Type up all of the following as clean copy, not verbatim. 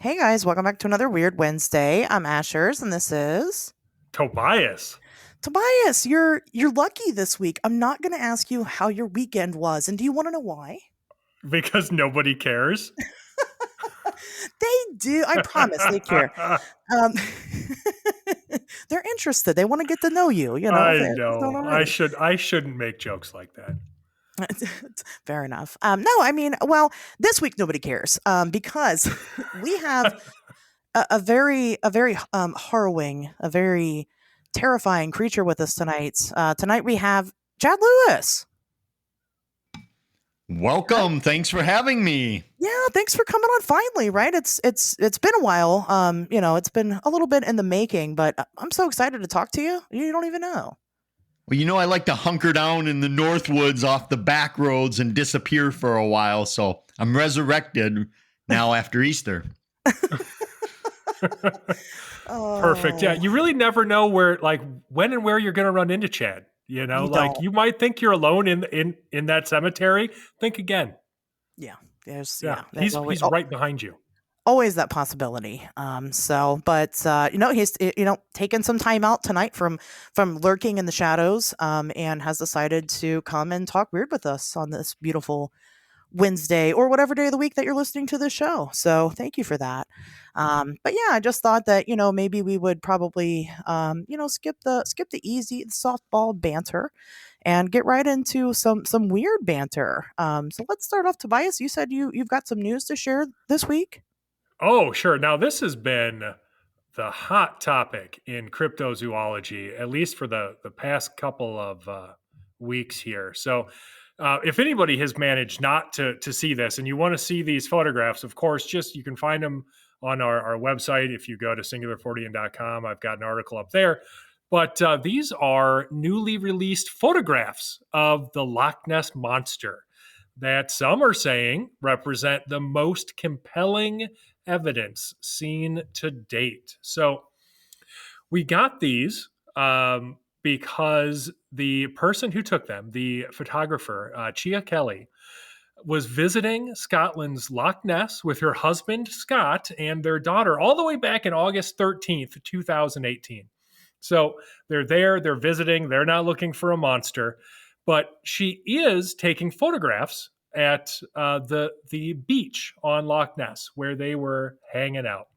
Hey guys, welcome back to another Weird Wednesday. I'm Asherz, and this is Tobias. Tobias. You're lucky this week. I'm not going to ask you how your weekend was, and do you want to know why? Because nobody cares. They do. I promise they care. Um, they're interested. They want to get to know you. If I they don't know. I already. should I shouldn't make jokes like that. Fair enough. No, I mean, well, this week nobody cares because we have a very harrowing, a very terrifying creature with us tonight. Tonight we have Chad Lewis. Welcome. Thanks for having me. Yeah, thanks for coming on finally, right? It's been a while. It's been a little bit in the making, but I'm so excited to talk to you. You don't even know. Well, I like to hunker down in the North Woods off the back roads and disappear for a while. So I'm resurrected now after Easter. Perfect. Yeah, Oh, you really never know when and where you're going to run into Chad. you don't. You might think you're alone in that cemetery. Think again. Yeah, there's Yeah, there's he's right behind you. always that possibility. But he's taken some time out tonight from lurking in the shadows, and has decided to come and talk weird with us on this beautiful Wednesday or whatever day of the week that you're listening to this show. So thank you for that. But yeah, I just thought that maybe we would probably skip the easy, the softball banter, and get right into some weird banter. So let's start off. Tobias, you said you've got some news to share this week. Oh, sure. Now this has been the hot topic in cryptozoology, at least for the past couple of weeks here. So, if anybody has managed not to see this, and you want to see these photographs, of course, just you can find them on our website. If you go to singular40n.com, I've got an article up there. But these are newly released photographs of the Loch Ness monster that some are saying represent the most compelling evidence seen to date. So we got these because the person who took them, the photographer, Chia Kelly, was visiting Scotland's Loch Ness with her husband, Scott, and their daughter all the way back in August 13th, 2018. So they're there, they're visiting, they're not looking for a monster, but she is taking photographs at the beach on Loch Ness where they were hanging out.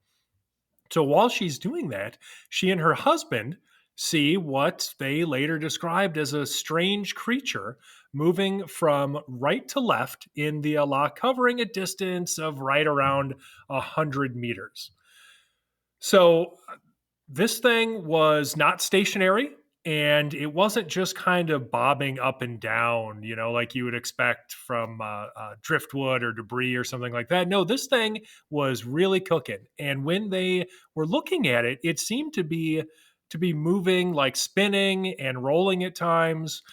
So while she's doing that, she and her husband see what they later described as a strange creature moving from right to left in the loch, covering a distance of right around 100 meters. So this thing was not stationary, and it wasn't just kind of bobbing up and down, like you would expect from driftwood or debris or something like that. No, this thing was really cooking. And when they were looking at it, it seemed to be moving, like spinning and rolling at times.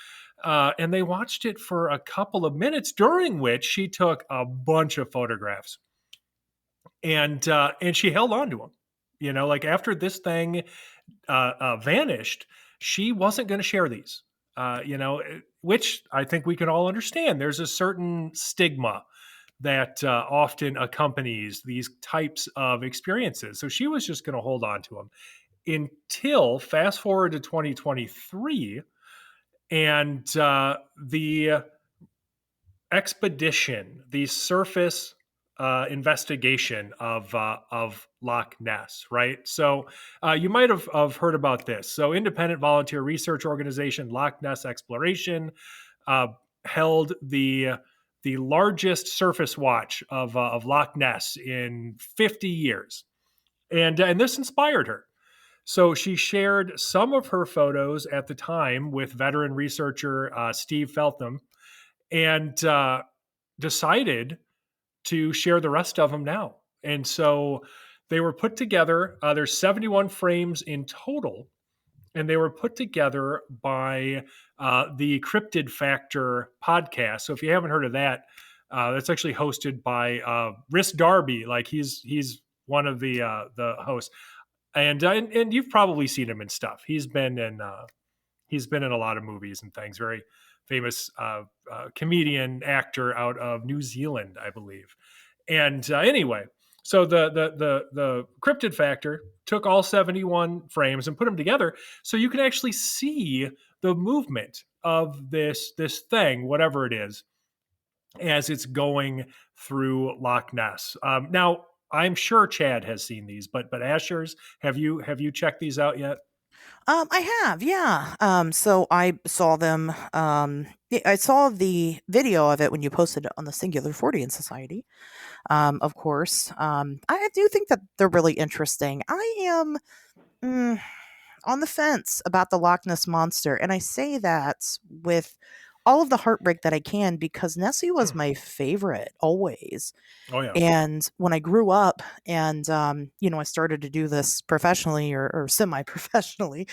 And they watched it for a couple of minutes, during which she took a bunch of photographs, and she held on to them. Like after this thing vanished, she wasn't going to share these. Which I think we can all understand. There's a certain stigma that often accompanies these types of experiences. So she was just going to hold on to them until fast forward to 2023, and the expedition, the surface investigation of Loch Ness, right? So you might have heard about this. So independent volunteer research organization Loch Ness Exploration uh, held the largest surface watch of Loch Ness in 50 years, and this inspired her. So she shared some of her photos at the time with veteran researcher Steve Feltham, and decided to share the rest of them now. And so they were put together. There's 71 frames in total, and they were put together by the Cryptid Factor podcast. So if you haven't heard of that, that's actually hosted by Rhys Darby. Like he's one of the hosts, and you've probably seen him in stuff. He's been in a lot of movies and things. Very famous comedian actor out of New Zealand, I believe. And anyway, So the cryptid factor took all 71 frames and put them together, so you can actually see the movement of this thing, whatever it is, as it's going through Loch Ness. Now, I'm sure Chad has seen these, but Asherz, have you checked these out yet? I have, yeah. So I saw them. I saw the video of it when you posted it on the Singular Fortean Society. Of course. I do think that they're really interesting. I am on the fence about the Loch Ness monster, and I say that with all of the heartbreak that I can because Nessie was my favorite always. Oh yeah. And when I grew up and, I started to do this professionally or semi professionally,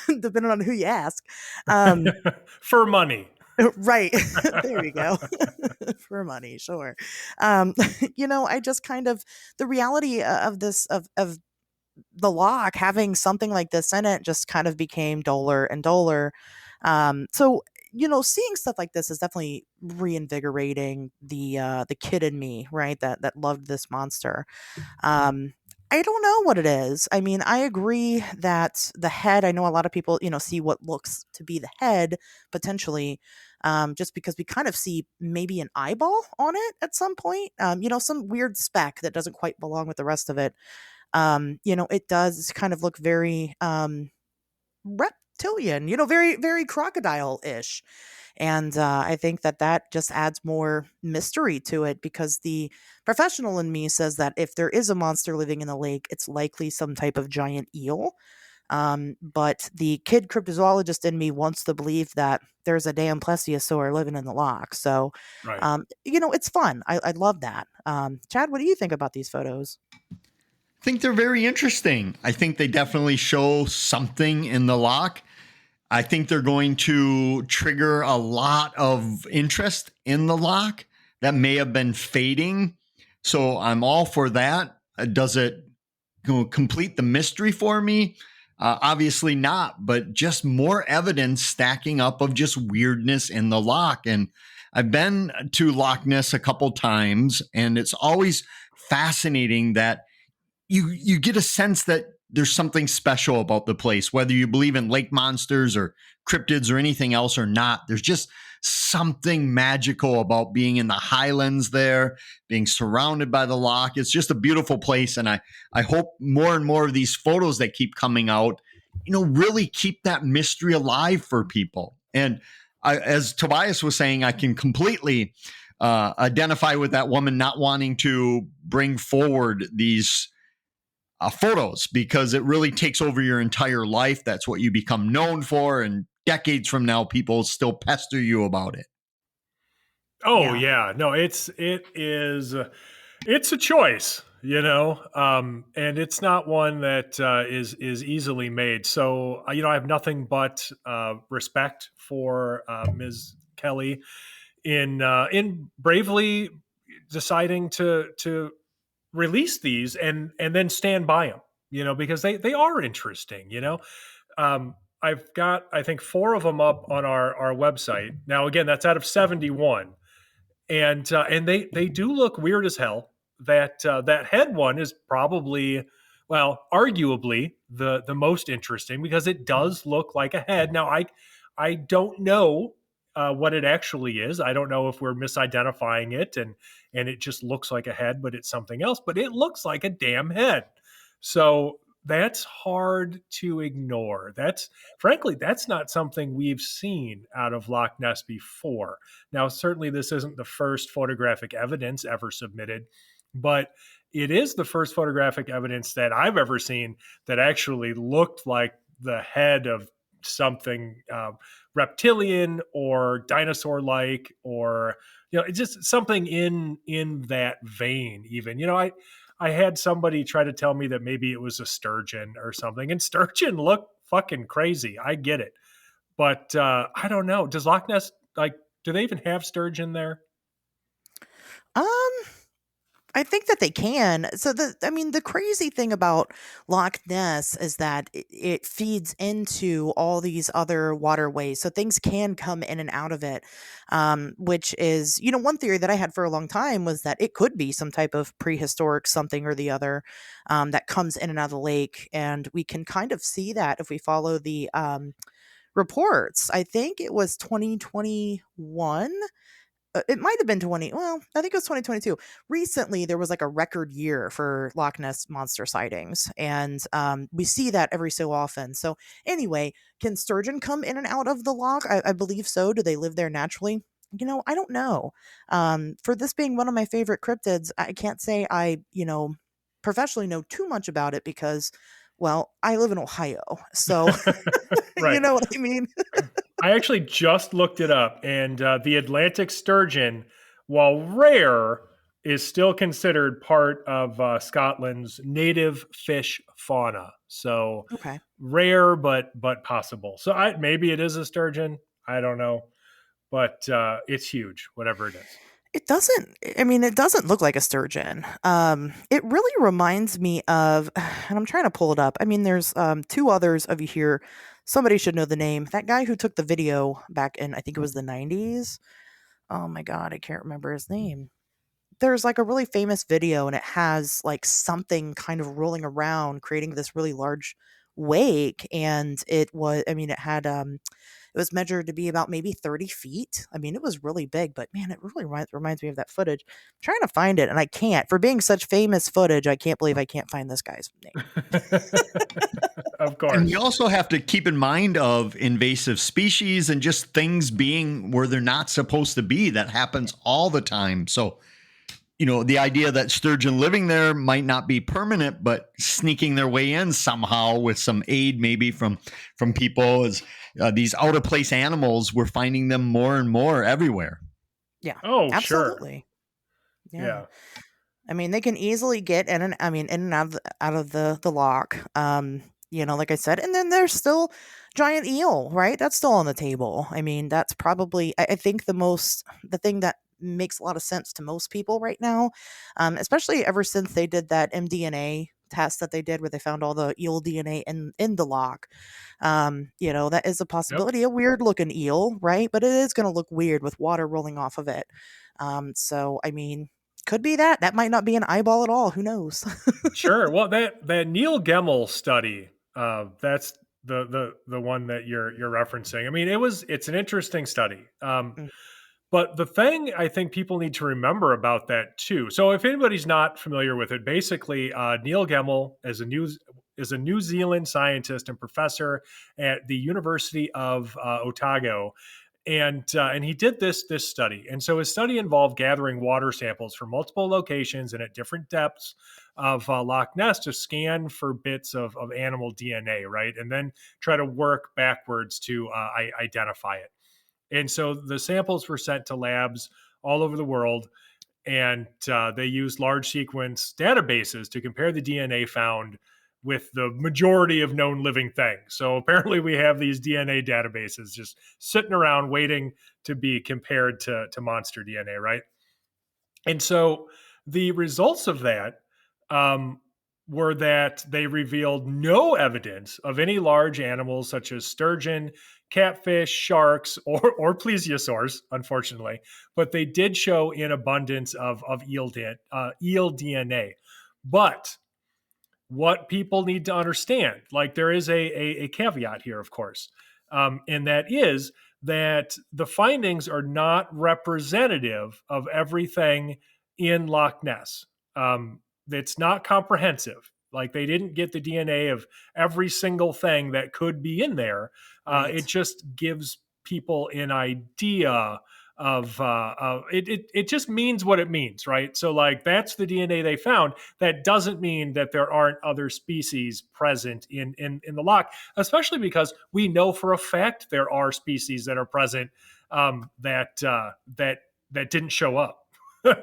depending on who you ask. Um, For money. right. There you go. For money, sure. I just kind of, the reality of this, of the lock having something like this in it just kind of became duller and duller. So seeing stuff like this is definitely reinvigorating the kid in me, right? That loved this monster. Um, I don't know what it is. I mean, I agree that the head. I know a lot of people, see what looks to be the head potentially. Just because we kind of see maybe an eyeball on it at some point, some weird speck that doesn't quite belong with the rest of it. It does kind of look very reptilian, very, very crocodile ish. And I think that just adds more mystery to it because the professional in me says that if there is a monster living in the lake, it's likely some type of giant eel. But the kid cryptozoologist in me wants to believe that there's a damn plesiosaur living in the loch. So, Right. it's fun. I love that. Chad, what do you think about these photos? I think they're very interesting. I think they definitely show something in the lock. I think they're going to trigger a lot of interest in the lock that may have been fading. So I'm all for that. Does it complete the mystery for me? Obviously not, but just more evidence stacking up of just weirdness in the lock. And I've been to Loch Ness a couple times, and it's always fascinating that you get a sense that there's something special about the place, whether you believe in lake monsters or cryptids or anything else or not. There's just something magical about being in the highlands there, being surrounded by the loch. It's just a beautiful place. And I hope more and more of these photos that keep coming out, really keep that mystery alive for people. And as Tobias was saying, I can completely identify with that woman not wanting to bring forward these photos because it really takes over your entire life. That's what you become known for. And decades from now, people still pester you about it. Oh Yeah. yeah, no, it's a choice, and it's not one that is easily made. So I have nothing but respect for Ms. Kelly in bravely deciding to release these and then stand by them, because they are interesting, I've got, I think, 4 of them up on our website. Now, again, that's out of 71, and they do look weird as hell. That head one is probably, well, arguably the most interesting because it does look like a head. Now, I don't know what it actually is. I don't know if we're misidentifying it and it just looks like a head, but it's something else. But it looks like a damn head. So that's hard to ignore. Frankly, that's not something we've seen out of Loch Ness before. Now, certainly this isn't the first photographic evidence ever submitted, but it is the first photographic evidence that I've ever seen that actually looked like the head of something reptilian or dinosaur-like, or it's just something in that vein. Even I had somebody try to tell me that maybe it was a sturgeon or something, and sturgeon look fucking crazy. I get it, but I don't know. Does Loch Ness, do they even have sturgeon there? Um, I think that they can. So the crazy thing about Loch Ness is that it feeds into all these other waterways, so things can come in and out of it. Which is, one theory that I had for a long time was that it could be some type of prehistoric something or the other that comes in and out of the lake, and we can kind of see that if we follow the reports. I think it was 2021. It might have been 20, well, I think it was 2022. Recently, there was like a record year for Loch Ness monster sightings, and we see that every so often. So, anyway, can sturgeon come in and out of the loch? I believe so. Do they live there naturally? I don't know. For this being one of my favorite cryptids, I can't say I, professionally know too much about it because, well, I live in Ohio. So, you Right. know what I mean? I actually just looked it up, and the Atlantic sturgeon, while rare, is still considered part of Scotland's native fish fauna. So Okay. rare, but possible. So maybe it is a sturgeon. I don't know, but it's huge, whatever it is. It doesn't, it doesn't look like a sturgeon. It really reminds me of, and I'm trying to pull it up. There's two others of you here. Somebody should know the name. That guy who took the video back in, I think it was the 90s. Oh my God, I can't remember his name. There's like a really famous video and it has like something kind of rolling around, creating this really large wake. And it had, it was measured to be about maybe 30 feet. It was really big, but man, it really reminds me of that footage. I'm trying to find it and I can't. For being such famous footage, I can't believe I can't find this guy's name. Of And we course. also have to keep in mind of invasive species and just things being where they're not supposed to be. That happens all the time. So, the idea that sturgeon living there might not be permanent, but sneaking their way in somehow with some aid, maybe from people, is these out of place animals. We're finding them more and more everywhere. Yeah, Oh, sure. absolutely. Yeah. Yeah. They can easily get in and out of the lock. Like I said, and then there's still giant eel, right? That's still on the table. That's probably I think the thing that makes a lot of sense to most people right now, especially ever since they did that mDNA test that they did where they found all the eel DNA in the lock. That is a Yep. possibility. A weird looking eel, right? But it is going to look weird with water rolling off of it. Could be that. That might not be an eyeball at all. Who knows? Sure. Well, that Neil Gemmell study, that's the one that you're referencing. It's an interesting study. Mm, But the thing I think people need to remember about that too. So if anybody's not familiar with it, basically Neil Gemmell is a New Zealand scientist and professor at the University of Otago, and he did this study. And so his study involved gathering water samples from multiple locations and at different depths of Loch Ness to scan for bits of animal DNA, right, and then try to work backwards to identify it. And so the samples were sent to labs all over the world, and they used large sequence databases to compare the DNA found with the majority of known living things. So apparently, we have these DNA databases just sitting around waiting to be compared to monster DNA, right? And so the results of that um, were that they revealed no evidence of any large animals such as sturgeon, catfish, sharks, or plesiosaurs, unfortunately, but they did show an abundance of eel DNA. But what people need to understand, like there is a caveat here, of course, and that is that the findings are not representative of everything in Loch Ness. It's not comprehensive. Like they didn't get the DNA of every single thing that could be in there. It right. just gives people an idea of it just means what it means, right? So like that's the DNA they found. That doesn't mean that there aren't other species present in the loch, especially because we know for a fact there are species that are present that didn't show up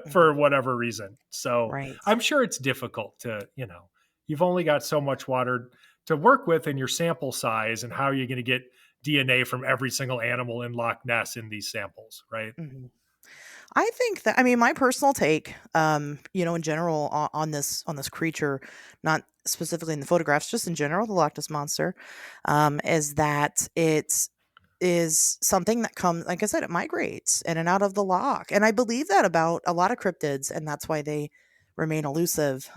Mhm, for whatever reason. So right. I'm sure it's difficult to, you've only got so much water to work with in your sample size, and how are you going to get DNA from every single animal in Loch Ness in these samples, right? Mhm. I think that, I mean, my personal take, in general on this creature, not specifically in the photographs, just in general, the Loch Ness monster, is that it is something that comes, like I said, it migrates in and out of the loch, and I believe that about a lot of cryptids, and that's why they remain elusive.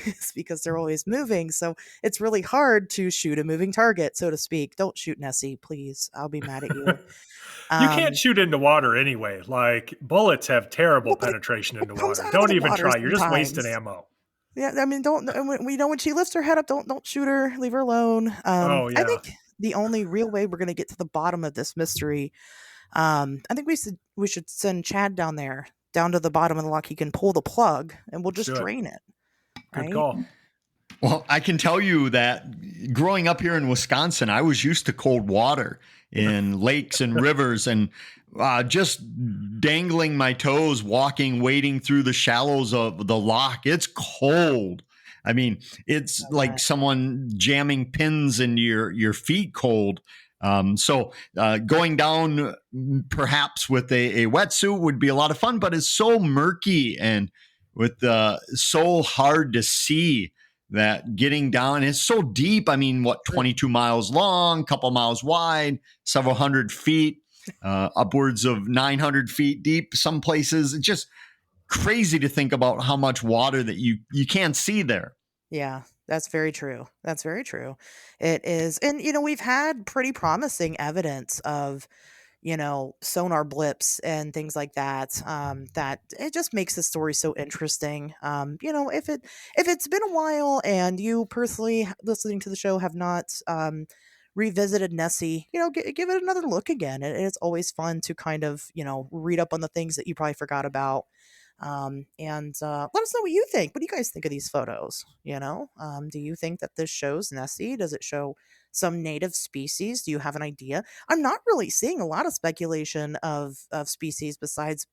It's because they're always moving, so it's really hard to shoot a moving target, so to speak. Don't shoot Nessie, please. I'll be mad at you. You can't Um, shoot into water anyway. Like bullets have terrible well, but penetration it into comes water. out of Don't the even water try. You're just wasting sometimes. ammo. Yeah, I mean, don't we know when she lifts her head up, don't shoot her, leave her alone. Oh I yeah. think the only real way we're gonna get to the bottom of this mystery, I think we should send Chad down there, down to the bottom of the lock. He can pull the plug, and we'll Let's just do it. drain it, Good right? call. Well, I can tell you that growing up here in Wisconsin, I was used to cold water in lakes and rivers, and just dangling my toes, walking, wading through the shallows of the loch. It's cold. I mean, it's I like bet. someone jamming pins into your feet cold. So going down perhaps with a wetsuit would be a lot of fun, but it's so murky and with so hard to see that getting down, it's so deep. I mean, what, 22 miles long, couple miles wide, several hundred feet, upwards of 900 feet deep. Some places, it's just crazy to think about how much water that you can't see there. Yeah, that's very true. That's very true. It is, and we've had pretty promising evidence of sonar blips and things like that. That it just makes the story so interesting. If it's been a while and you personally listening to the show have not revisited Nessie, give it another look again. It's always fun to kind of read up on the things that you probably forgot about. And let us know what you think. What do you guys think of these photos? Do you think that this shows Nessie? Does it show some native species? Do you have an idea? I'm not really seeing a lot of speculation of species besides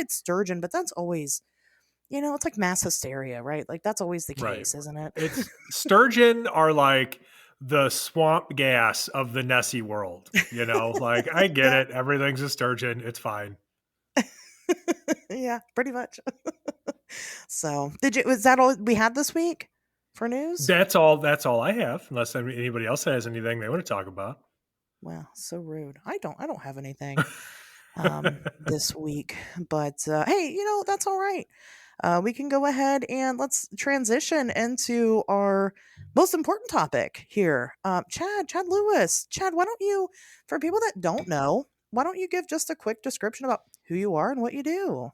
sturgeon, but that's always, it's like mass hysteria, right? Like that's always the Right. case, isn't it? It's sturgeon are like the swamp gas of the Nessie world. Like I get Yeah. it. Everything's a sturgeon. It's fine. Yeah, pretty much. So, was that all we had this week for news? That's all I have. Unless anybody else has anything they want to talk about. Wow, so rude. I don't have anything this week, but hey, that's all right. We can go ahead and let's transition into our most important topic here. Chad Lewis. Chad, why don't you, for people that don't know, why don't you give just a quick description about who you are and what you do?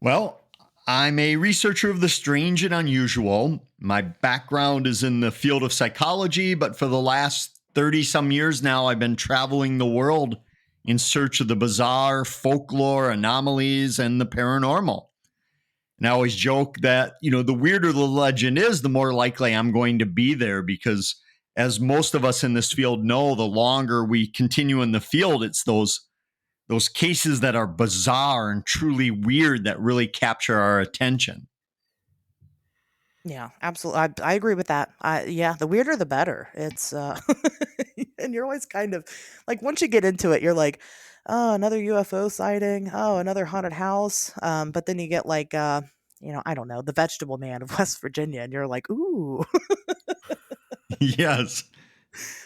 Well, I'm a researcher of the strange and unusual. My background is in the field of psychology, but for the last 30 some years now, I've been traveling the world in search of the bizarre, folklore, anomalies, and the paranormal. And I always joke that, the weirder the legend is, the more likely I'm going to be there because, as most of us in this field know, the longer we continue in the field, it's those cases that are bizarre and truly weird that really capture our attention. Yeah, absolutely. I agree with that. Yeah, the weirder the better. It's and you're always kind of like once you get into it, you're like, oh, another UFO sighting. Oh, another haunted house. But then you get like, I don't know, the Vegetable Man of West Virginia, and you're like, ooh. Yes.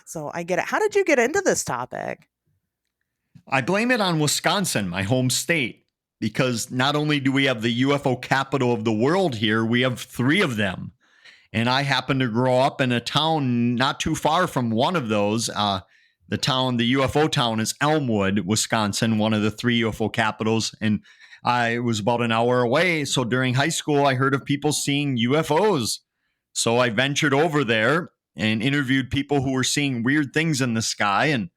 So I get it. How did you get into this topic? I blame it on Wisconsin, my home state, because not only do we have the UFO capital of the world here, we have three of them. And I happen to grow up in a town not too far from one of those. The UFO town is Elmwood, Wisconsin, one of the three UFO capitals. And I was about an hour away. So during high school, I heard of people seeing UFOs. So I ventured over there and interviewed people who were seeing weird things in the sky. And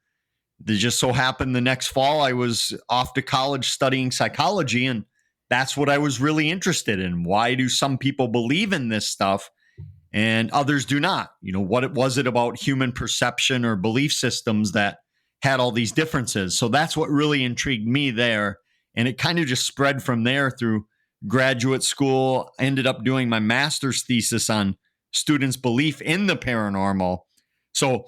it just so happened the next fall, I was off to college studying psychology. And that's what I was really interested in. Why do some people believe in this stuff and others do not? What was it about human perception or belief systems that had all these differences? So that's what really intrigued me there. And it kind of just spread from there through graduate school. I ended up doing my master's thesis on students' belief in the paranormal. So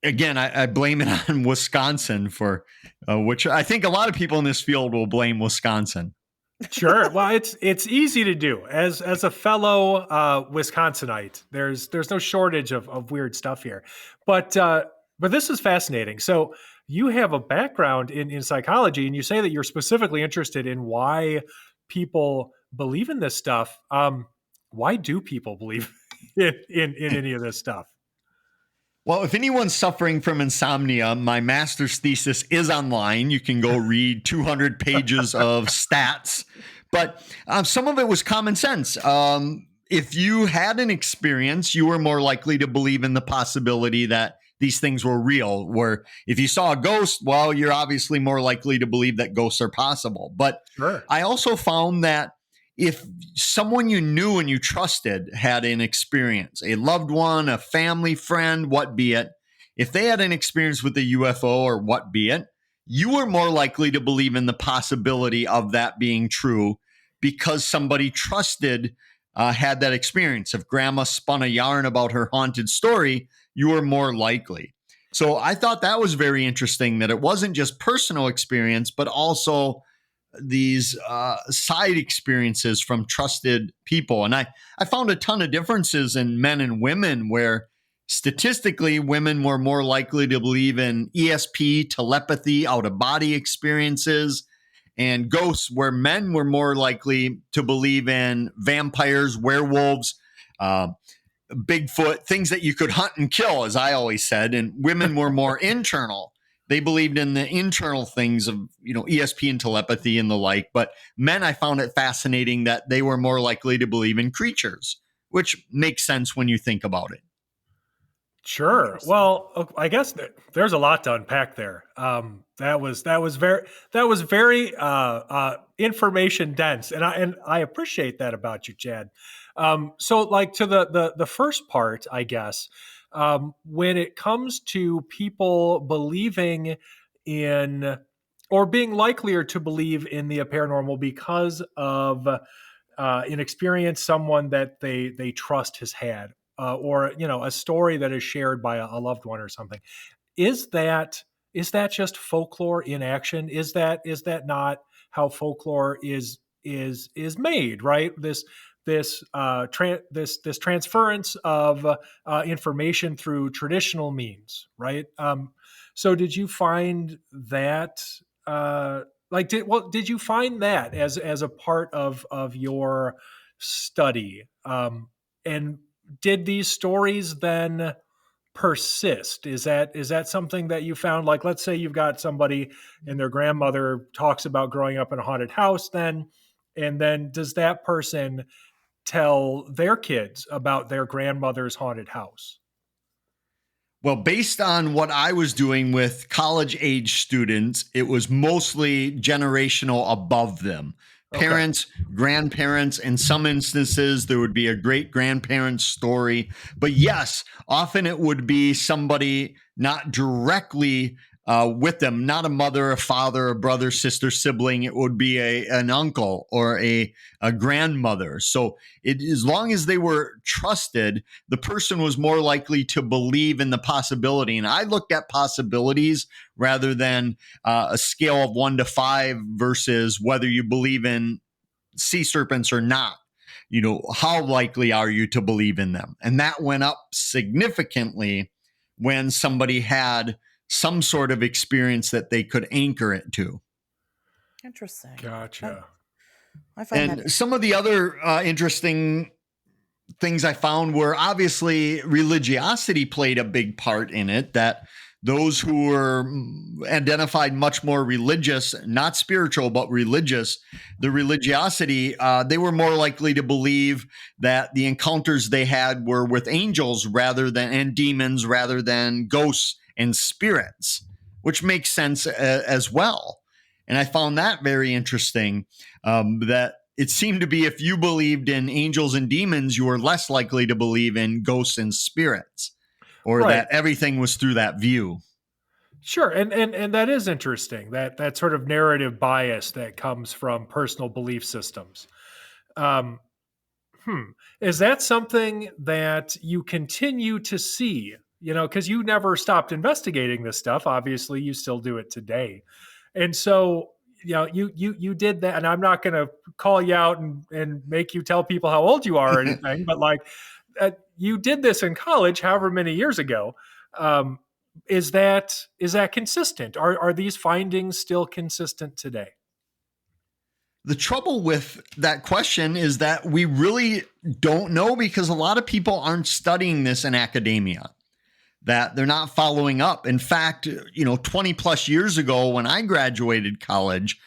again, I blame it on Wisconsin for which I think a lot of people in this field will blame Wisconsin. Sure. Well, it's easy to do as a fellow Wisconsinite. There's no shortage of weird stuff here, but this is fascinating. So you have a background in psychology, and you say that you're specifically interested in why people believe in this stuff. Why do people believe in any of this stuff? Well, if anyone's suffering from insomnia, my master's thesis is online. You can go read 200 pages of stats, but some of it was common sense. If you had an experience, you were more likely to believe in the possibility that these things were real. Where if you saw a ghost, well, you're obviously more likely to believe that ghosts are possible. But Sure. I also found that if someone you knew and you trusted had an experience, a loved one, a family friend, what be it, if they had an experience with a UFO or what be it, you were more likely to believe in the possibility of that being true because somebody trusted had that experience. If grandma spun a yarn about her haunted story, you were more likely. So I thought that was very interesting that it wasn't just personal experience, but also these side experiences from trusted people. And I found a ton of differences in men and women where statistically women were more likely to believe in ESP, telepathy, out of body experiences, and ghosts, where men were more likely to believe in vampires, werewolves, Bigfoot, things that you could hunt and kill, as I always said. And women were more internal. They believed in the internal things of, ESP and telepathy and the like. But men, I found it fascinating that they were more likely to believe in creatures, which makes sense when you think about it. Sure. Well, I guess there's a lot to unpack there. That was very information dense, and I appreciate that about you, Chad. So, like to the first part, I guess, when it comes to people believing in or being likelier to believe in the paranormal because of an experience someone that they trust has had, or a story that is shared by a loved one or something. Is that just folklore in action? Is that not how folklore is made? Right. This transference of information through traditional means. Right. So did you find that? Did you find that as a part of your study? And did these stories then persist? Is that something that you found? Like, let's say you've got somebody and their grandmother talks about growing up in a haunted house, and then does that person tell their kids about their grandmother's haunted house? Well, based on what I was doing with college age students, it was mostly generational above them. Okay. Parents, grandparents, in some instances, there would be a great grandparent's story. But yes, often it would be somebody not directly with them, not a mother, a father, a brother, sister, sibling. It would be an uncle or a grandmother. So as long as they were trusted, the person was more likely to believe in the possibility. And I looked at possibilities rather than a scale of 1 to 5 versus whether you believe in sea serpents or not. How likely are you to believe in them? And that went up significantly when somebody had some sort of experience that they could anchor it to. Interesting. Gotcha. I find And that some of the other interesting things I found were obviously religiosity played a big part in it, that those who were identified much more religious, not spiritual, but religious, the religiosity, they were more likely to believe that the encounters they had were with angels and demons rather than ghosts and spirits, which makes sense as well. And I found that very interesting, that it seemed to be if you believed in angels and demons, you were less likely to believe in ghosts and spirits, or Right. that everything was through that view. Sure, and that is interesting. That sort of narrative bias that comes from personal belief systems. Um, Is that something that you continue to see because you never stopped investigating this stuff. Obviously, you still do it today. And so, you did that, and I'm not going to call you out and make you tell people how old you are or anything, but like you did this in college, however many years ago. Is that consistent? Are these findings still consistent today? The trouble with that question is that we really don't know, because a lot of people aren't studying this in academia, that they're not following up. In fact, 20 plus years ago when I graduated college,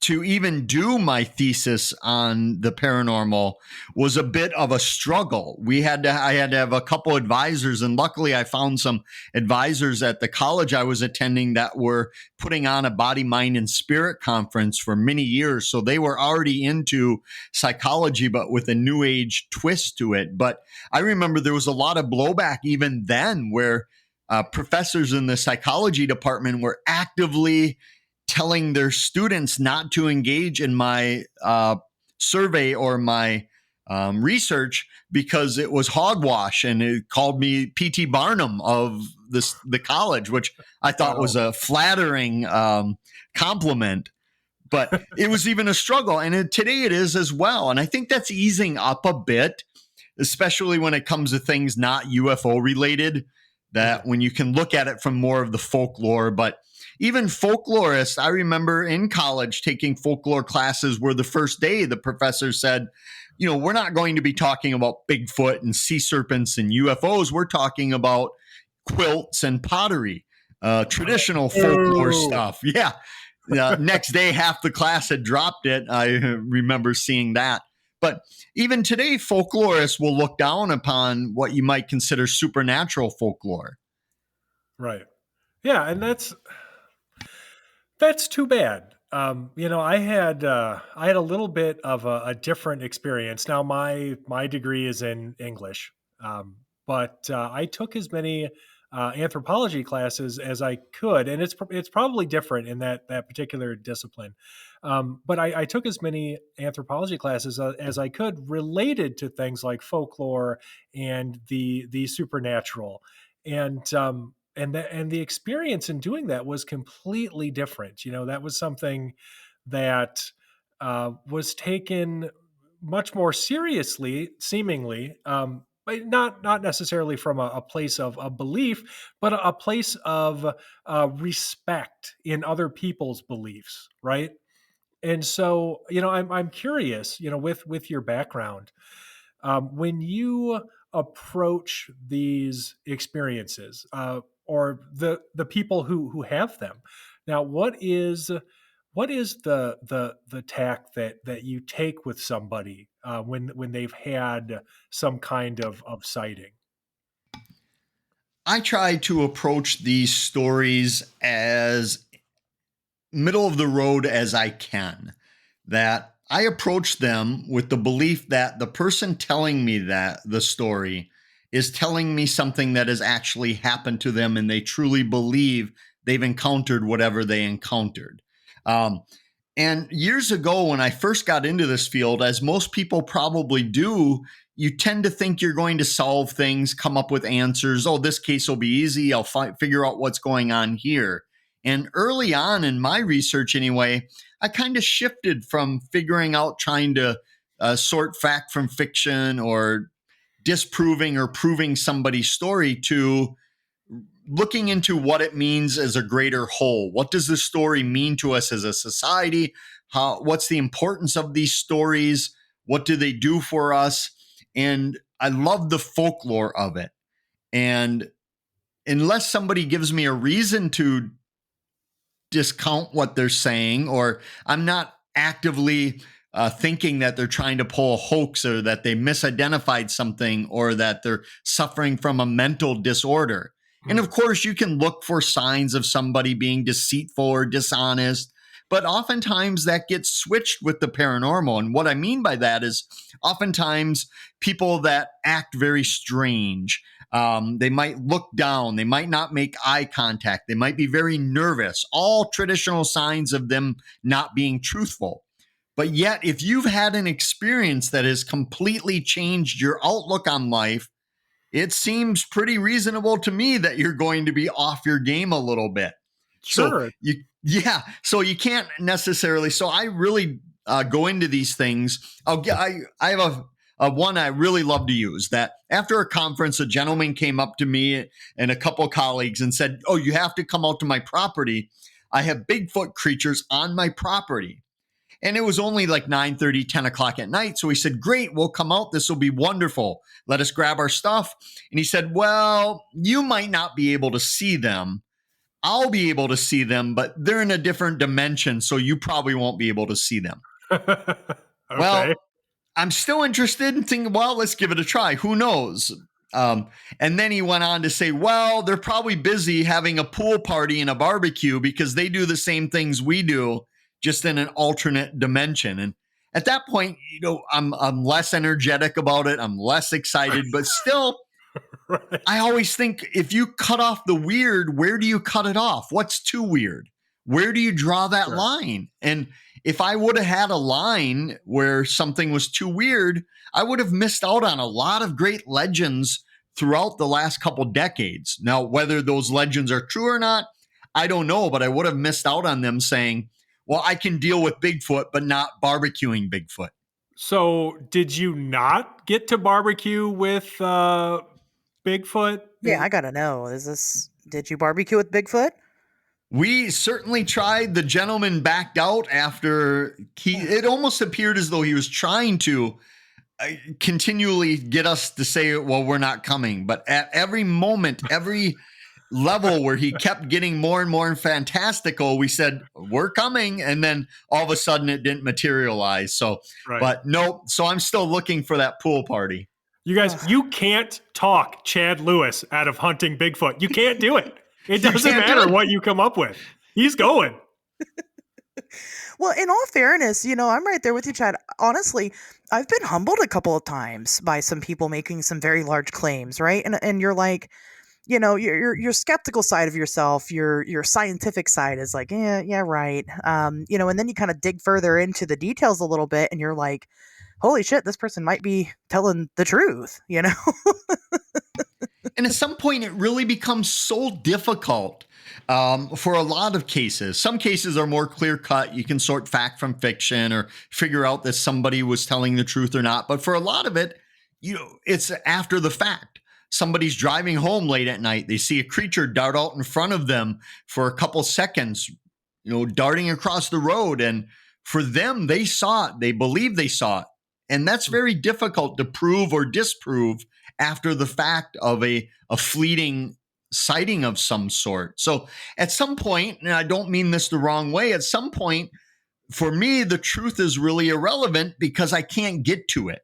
to even do my thesis on the paranormal was a bit of a struggle. I had to have a couple advisors, and luckily I found some advisors at the college I was attending that were putting on a body, mind, and spirit conference for many years. So they were already into psychology, but with a new age twist to it. But I remember there was a lot of blowback even then, where professors in the psychology department were actively telling their students not to engage in my survey or my research because it was hogwash, and it called me P.T. Barnum of the college, which I thought was a flattering compliment. But it was even a struggle, and today it is as well. And I think that's easing up a bit, especially when it comes to things not UFO related, that when you can look at it from more of the folklore. But even folklorists, I remember in college taking folklore classes where the first day the professor said, we're not going to be talking about Bigfoot and sea serpents and UFOs. We're talking about quilts and pottery, traditional folklore stuff. Yeah. Next day, half the class had dropped it. I remember seeing that. But even today, folklorists will look down upon what you might consider supernatural folklore. Right. Yeah. And that's too bad. I had a little bit of a different experience. Now, my degree is in English, but I took as many anthropology classes as I could, and it's probably different in that particular discipline. But I took as many anthropology classes as I could related to things like folklore and the supernatural, and the experience in doing that was completely different. That was something that was taken much more seriously, seemingly, but not necessarily from a place of a belief, but a place of respect in other people's beliefs, right? And so, I'm curious, with your background, when you approach these experiences, or the people who have them. Now, what is the tack that you take with somebody when they've had some kind of sighting? I try to approach these stories as middle of the road as I can. That I approach them with the belief that the person telling me that the story is telling me something that has actually happened to them, and they truly believe they've encountered whatever they encountered. And years ago, when I first got into this field, as most people probably do, you tend to think you're going to solve things, come up with answers. Oh, this case will be easy. I'll figure out what's going on here. And early on in my research anyway, I kind of shifted from figuring out trying to sort fact from fiction or disproving or proving somebody's story to looking into what it means as a greater whole. What does this story mean to us as a society? What's the importance of these stories? What do they do for us? And I love the folklore of it. And unless somebody gives me a reason to discount what they're saying, or I'm not actively thinking that they're trying to pull a hoax, or that they misidentified something, or that they're suffering from a mental disorder. And of course, you can look for signs of somebody being deceitful or dishonest, but oftentimes that gets switched with the paranormal. And what I mean by that is oftentimes people that act very strange. They might look down. They might not make eye contact. They might be very nervous. All traditional signs of them not being truthful. But yet, if you've had an experience that has completely changed your outlook on life, it seems pretty reasonable to me that you're going to be off your game a little bit. So Sure. so you can't necessarily. So I really go into these things. I have a one I really love to use. That after a conference, a gentleman came up to me and a couple of colleagues and said, "Oh, you have to come out to my property. I have Bigfoot creatures on my property." And it was only like 9:30, 10 o'clock at night. So he said, "Great, we'll come out. This will be wonderful. Let us grab our stuff." And he said, "Well, you might not be able to see them. I'll be able to see them, but they're in a different dimension. So you probably won't be able to see them." Okay. Well, I'm still interested in thinking, well, let's give it a try. Who knows? And then he went on to say, well, they're probably busy having a pool party and a barbecue because they do the same things we do, just in an alternate dimension. And at that point, I'm less energetic about it. I'm less excited, but still, Right. I always think if you cut off the weird, where do you cut it off? What's too weird? Where do you draw that Sure. line? And if I would have had a line where something was too weird, I would have missed out on a lot of great legends throughout the last couple decades. Now, whether those legends are true or not, I don't know, but I would have missed out on them saying, well, I can deal with Bigfoot, but not barbecuing Bigfoot. So did you not get to barbecue with Bigfoot? Yeah, I gotta know. Did you barbecue with Bigfoot? We certainly tried. The gentleman backed out after it almost appeared as though he was trying to continually get us to say, well, we're not coming. But at every moment, every level where he kept getting more and more fantastical, we said, we're coming. And then all of a sudden it didn't materialize. So, Right. but no, so I'm still looking for that pool party. You guys, you can't talk Chad Lewis out of hunting Bigfoot. You can't do it. It doesn't can't do matter it. what you come up with. He's going. Well, in all fairness, I'm right there with you, Chad. Honestly, I've been humbled a couple of times by some people making some very large claims, right? And you're like, your skeptical side of yourself, your scientific side is like, yeah, right. And then you kind of dig further into the details a little bit, and you're like, holy shit, this person might be telling the truth, And at some point, it really becomes so difficult for a lot of cases. Some cases are more clear cut. You can sort fact from fiction or figure out that somebody was telling the truth or not. But for a lot of it, it's after the fact. Somebody's driving home late at night. They see a creature dart out in front of them for a couple seconds, darting across the road. And for them, they saw it. They believe they saw it. And that's very difficult to prove or disprove after the fact of a fleeting sighting of some sort. So at some point, and I don't mean this the wrong way, at some point, for me, the truth is really irrelevant because I can't get to it.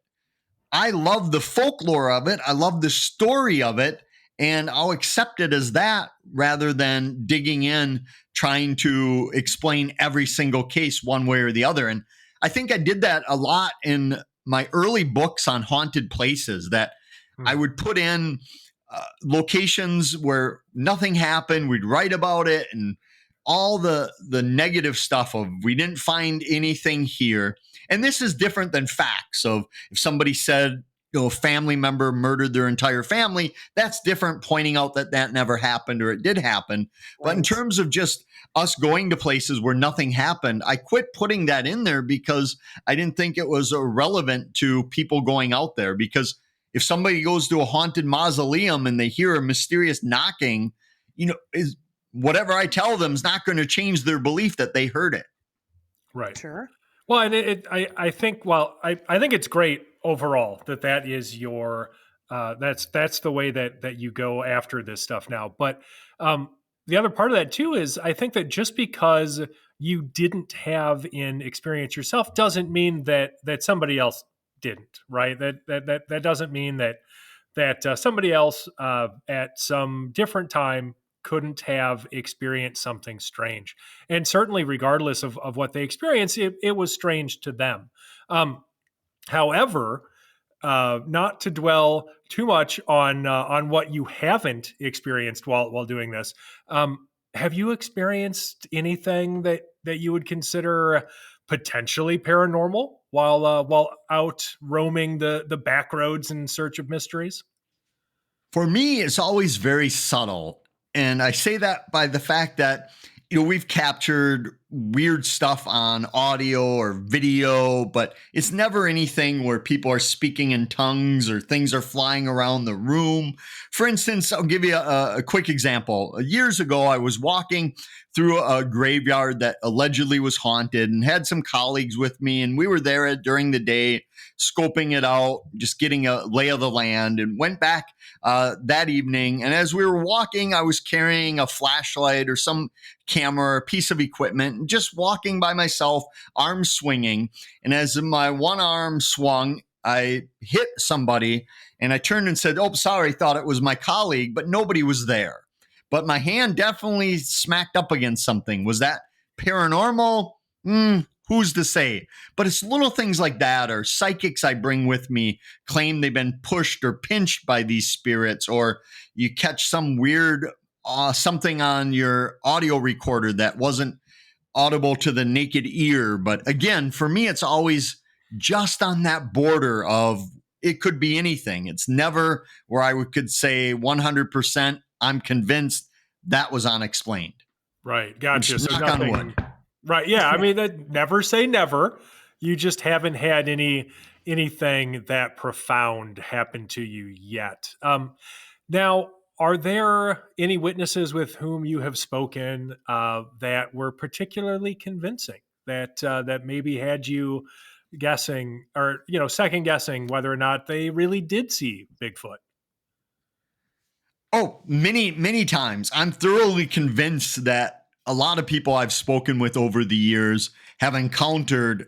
I love the folklore of it. I love the story of it. And I'll accept it as that rather than digging in, trying to explain every single case one way or the other. And I think I did that a lot in my early books on haunted places, that I would put in locations where nothing happened. We'd write about it and all the negative stuff of we didn't find anything here. And this is different than facts of if somebody said, a family member murdered their entire family, that's different, pointing out that never happened or it did happen. But in Right. terms of just us going to places where nothing happened, I quit putting that in there because I didn't think it was relevant to people going out there. Because if somebody goes to a haunted mausoleum and they hear a mysterious knocking, is whatever I tell them is not going to change their belief that they heard it. Right. Sure. Well, and I think, I think it's great overall that is your, that's the way that you go after this stuff now. But the other part of that too is I think that just because you didn't have an experience yourself doesn't mean that somebody else didn't, right? That doesn't mean that somebody else at some different time couldn't have experienced something strange. And certainly regardless of what they experienced, it was strange to them. However, not to dwell too much on what you haven't experienced while doing this. Have you experienced anything that you would consider potentially paranormal while out roaming the back roads in search of mysteries? For me, it's always very subtle. And I say that by the fact that, we've captured weird stuff on audio or video, but it's never anything where people are speaking in tongues or things are flying around the room. For instance, I'll give you a quick example. Years ago, I was walking through a graveyard that allegedly was haunted and had some colleagues with me, and we were there during the day scoping it out, just getting a lay of the land, and went back that evening. And as we were walking, I was carrying a flashlight or some camera, a piece of equipment, and just walking by myself, arms swinging. And as my one arm swung, I hit somebody, and I turned and said, "Oh, sorry," thought it was my colleague, but nobody was there. But my hand definitely smacked up against something. Was that paranormal? Who's to say? But it's little things like that, or psychics I bring with me claim they've been pushed or pinched by these spirits, or you catch some weird something on your audio recorder that wasn't audible to the naked ear. But again, for me, it's always just on that border of it could be anything. It's never where I could say 100% I'm convinced that was unexplained. Right. Gotcha. So knock on nothing. wood. Right. Yeah. I mean, that never say never. You just haven't had anything that profound happen to you yet. Now, are there any witnesses with whom you have spoken that were particularly convincing, that maybe had you guessing or second guessing whether or not they really did see Bigfoot? Oh, many, many times. I'm thoroughly convinced that a lot of people I've spoken with over the years have encountered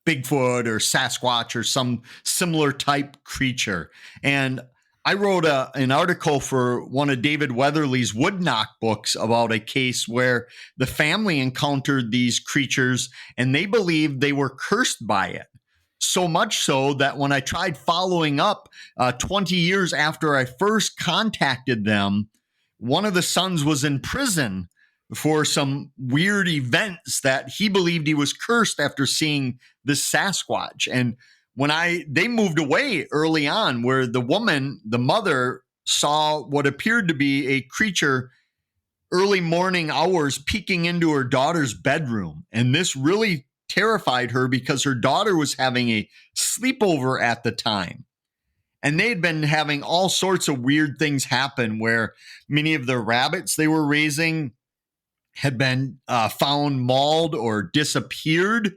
Bigfoot or Sasquatch or some similar type creature. And I wrote an article for one of David Weatherly's Wood Knock books about a case where the family encountered these creatures and they believed they were cursed by it. So much so that when I tried following up 20 years after I first contacted them, one of the sons was in prison for some weird events that he believed he was cursed after seeing this Sasquatch. And when they moved away early on, where the mother saw what appeared to be a creature early morning hours peeking into her daughter's bedroom. And this really terrified her because her daughter was having a sleepover at the time. And they'd been having all sorts of weird things happen where many of the rabbits they were raising had been found mauled or disappeared.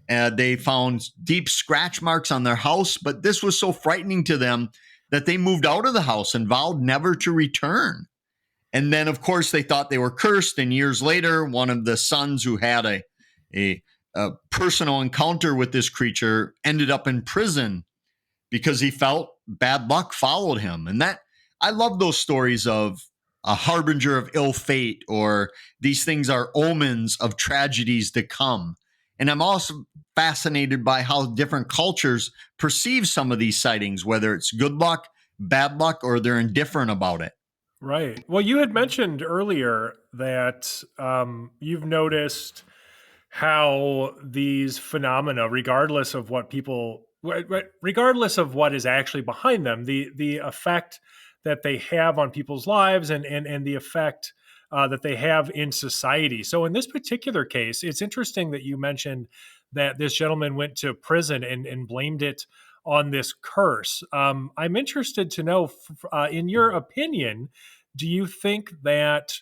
They found deep scratch marks on their house, but this was so frightening to them that they moved out of the house and vowed never to return. And then, of course, they thought they were cursed. And years later, one of the sons who had a personal encounter with this creature ended up in prison because he felt bad luck followed him. And that I love those stories of a harbinger of ill fate, or these things are omens of tragedies to come. And I'm also fascinated by how different cultures perceive some of these sightings, whether it's good luck, bad luck, or they're indifferent about it. Right. Well, you had mentioned earlier that you've noticed how these phenomena, regardless of what is actually behind them, the effect that they have on people's lives and the effect that they have in society. So in this particular case, it's interesting that you mentioned that this gentleman went to prison and blamed it on this curse. I'm interested to know, in your opinion, do you think that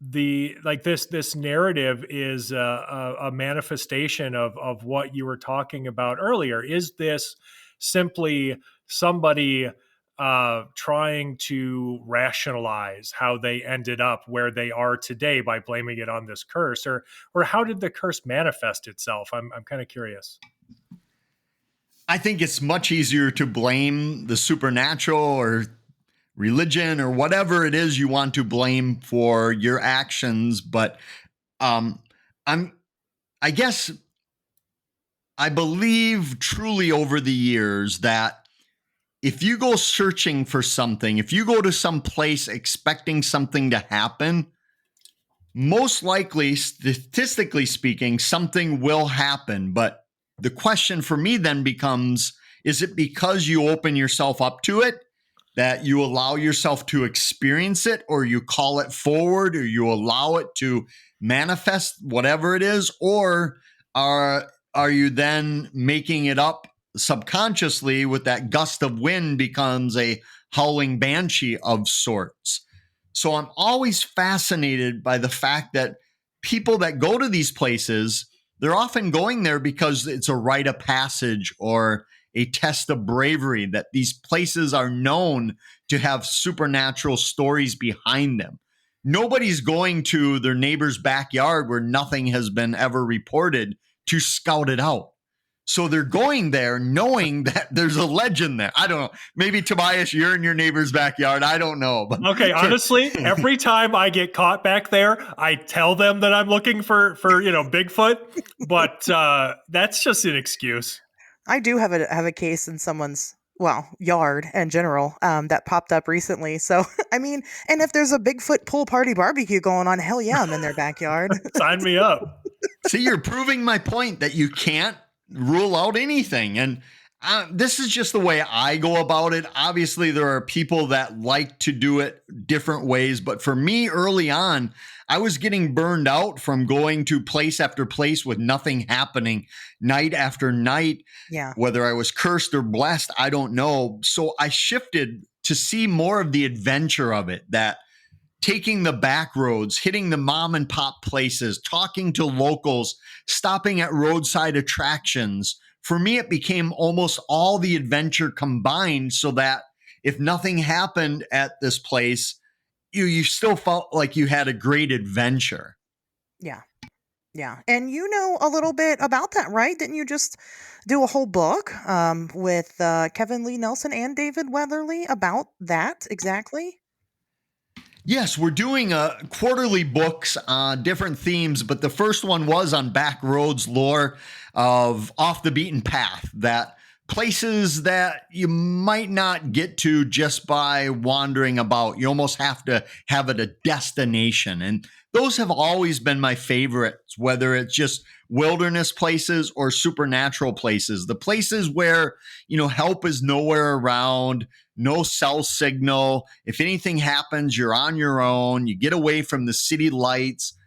this narrative is a manifestation of what you were talking about earlier? Is this simply somebody trying to rationalize how they ended up where they are today by blaming it on this curse, or how did the curse manifest itself? I'm kind of curious. I think it's much easier to blame the supernatural or religion or whatever it is you want to blame for your actions, but I believe truly over the years that if you go searching for something, if you go to some place expecting something to happen, most likely, statistically speaking, something will happen. But the question for me then becomes, is it because you open yourself up to it? that you allow yourself to experience it, or you call it forward, or you allow it to manifest whatever it is, or are you then making it up subconsciously with that gust of wind becomes a howling banshee of sorts? So I'm always fascinated by the fact that people that go to these places, they're often going there because it's a rite of passage or a test of bravery, that these places are known to have supernatural stories behind them. Nobody's going to their neighbor's backyard where nothing has been ever reported to scout it out. So they're going there knowing that there's a legend there. I don't know. Maybe Tobias, you're in your neighbor's backyard. I don't know. But okay, honestly, every time I get caught back there, I tell them that I'm looking for Bigfoot, but that's just an excuse. I do have a case in someone's yard in general that popped up recently. So I mean, and if there's a Bigfoot pool party barbecue going on, hell yeah, I'm in their backyard. Sign me up. See, you're proving my point that you can't rule out anything. And this is just the way I go about it. Obviously, there are people that like to do it different ways. But for me, early on, I was getting burned out from going to place after place with nothing happening night after night. Yeah. Whether I was cursed or blessed, I don't know. So I shifted to see more of the adventure of it, that taking the back roads, hitting the mom and pop places, talking to locals, stopping at roadside attractions. For me, it became almost all the adventure combined, so that if nothing happened at this place, you still felt like you had a great adventure. Yeah. Yeah. And you know a little bit about that, right? Didn't you just do a whole book with Kevin Lee Nelson and David Weatherly about that exactly? Yes, we're doing quarterly books on different themes, but the first one was on back roads lore of off the beaten path, that places that you might not get to just by wandering about. You almost have to have it a destination. And those have always been my favorites, whether it's just wilderness places or supernatural places, the places where, help is nowhere around, no cell signal. If anything happens, you're on your own. You get away from the city lights.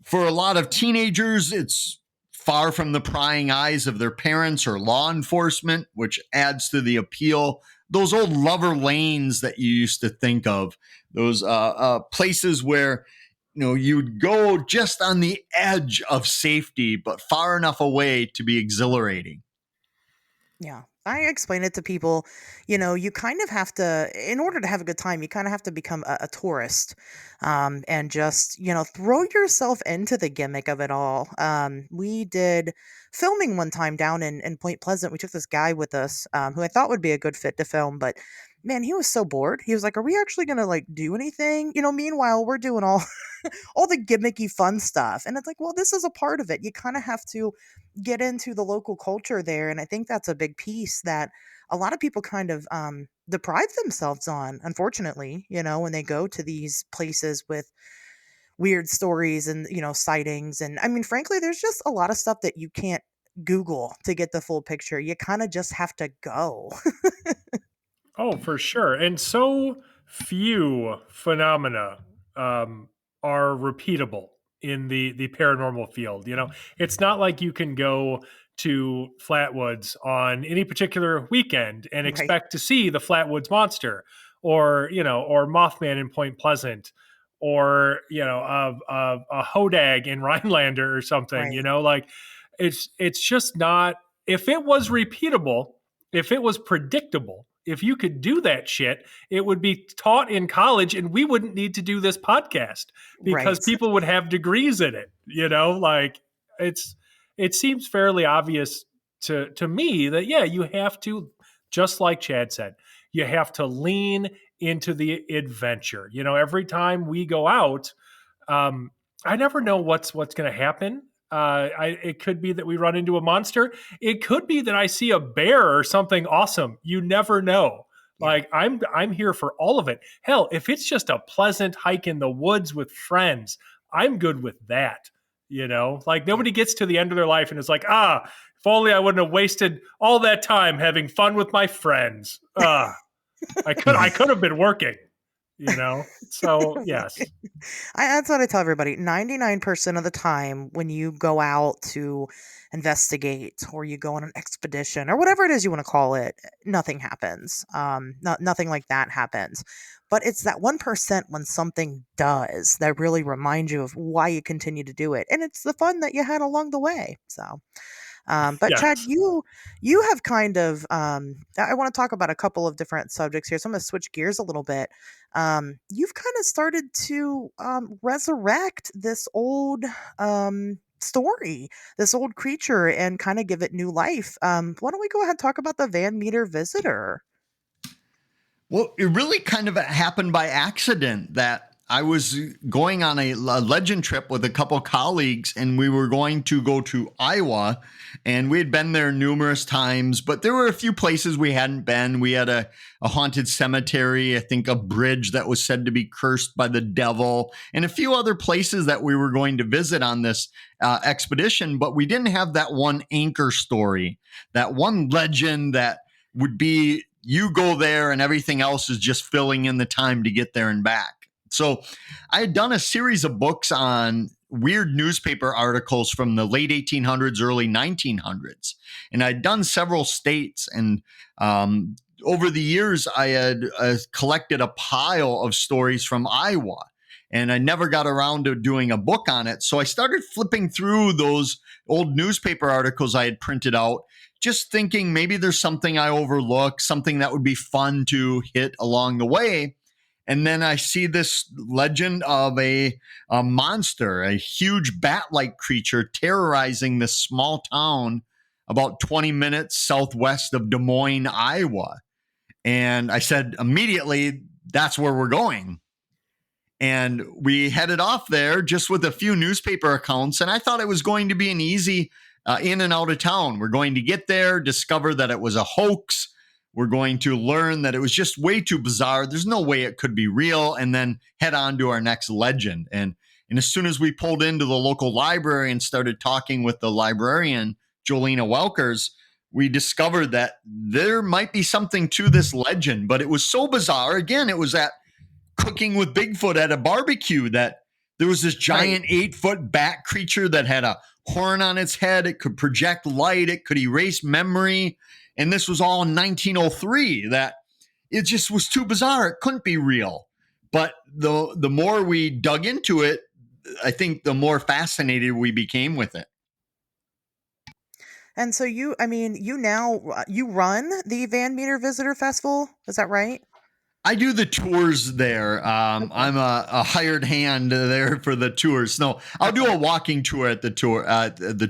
For a lot of teenagers, it's far from the prying eyes of their parents or law enforcement, which adds to the appeal. Those old lover lanes that you used to think of, those places where you'd go just on the edge of safety, but far enough away to be exhilarating. Yeah. I explain it to people, you kind of have to, in order to have a good time, you kind of have to become a tourist and just, throw yourself into the gimmick of it all. We did filming one time down in Point Pleasant. We took this guy with us who I thought would be a good fit to film, but man, he was so bored. He was like, "Are we actually going to do anything?" Meanwhile, we're doing all all the gimmicky fun stuff. And it's like, well, this is a part of it. You kind of have to get into the local culture there. And I think that's a big piece that a lot of people kind of deprive themselves on, unfortunately, when they go to these places with weird stories and, sightings. And I mean, frankly, there's just a lot of stuff that you can't Google to get the full picture. You kind of just have to go. Oh, for sure. And so few phenomena are repeatable in the paranormal field. It's not like you can go to Flatwoods on any particular weekend and Right. expect to see the Flatwoods monster, or Mothman in Point Pleasant, or a hodag in Rhinelander or something. Right. It's just not. If it was repeatable, if it was predictable, if you could do that shit, it would be taught in college, and we wouldn't need to do this podcast because Right. people would have degrees in it. It seems fairly obvious to me that, yeah, you have to, just like Chad said, you have to lean into the adventure. Every time we go out, I never know what's going to happen. It could be that we run into a monster. It could be that I see a bear or something awesome. You never know. Yeah. I'm here for all of it. Hell, if it's just a pleasant hike in the woods with friends, I'm good with that. Nobody gets to the end of their life and is like, if only I wouldn't have wasted all that time having fun with my friends. I could have been working, So yes. That's what I tell everybody. 99% of the time when you go out to investigate or you go on an expedition or whatever it is you want to call it, nothing happens. Nothing like that happens. But it's that 1% when something does that really reminds you of why you continue to do it. And it's the fun that you had along the way. So, but Chad, Yes. you have kind of I want to talk about a couple of different subjects here. So I'm going to switch gears a little bit. You've kind of started to resurrect this old story, this old creature, and kind of give it new life. Why don't we go ahead and talk about the Van Meter visitor? Well, it really kind of happened by accident that I was going on a legend trip with a couple colleagues, and we were going to go to Iowa, and we had been there numerous times, but there were a few places we hadn't been. We had a haunted cemetery, I think a bridge that was said to be cursed by the devil, and a few other places that we were going to visit on this expedition, but we didn't have that one anchor story, that one legend that would be you go there and everything else is just filling in the time to get there and back. So I had done a series of books on weird newspaper articles from the late 1800s, early 1900s. And I'd done several states. And over the years, I had collected a pile of stories from Iowa. And I never got around to doing a book on it. So I started flipping through those old newspaper articles I had printed out, just thinking maybe there's something I overlooked, something that would be fun to hit along the way. And then I see this legend of a monster, a huge bat-like creature terrorizing this small town about 20 minutes southwest of Des Moines, Iowa. And I said immediately, that's where we're going. And we headed off there just with a few newspaper accounts. And I thought it was going to be an easy in and out of town. We're going to get there, discover that it was a hoax. We're going to learn that it was just way too bizarre. There's no way it could be real. And then head on to our next legend. And as soon as we pulled into the local library and started talking with the librarian, Jolena Welkers, we discovered that there might be something to this legend. But it was so bizarre. Again, it was that cooking with Bigfoot at a barbecue that there was this giant 8-foot bat creature that had a horn on its head. It could project light. It could erase memory. And this was all in 1903, that it just was too bizarre. It couldn't be real. But the more we dug into it, I think the more fascinated we became with it. And so you run the Van Meter Visitor Festival. Is that right? I do the tours there. I'm a hired hand there for the tours. No, I'll do a walking tour at the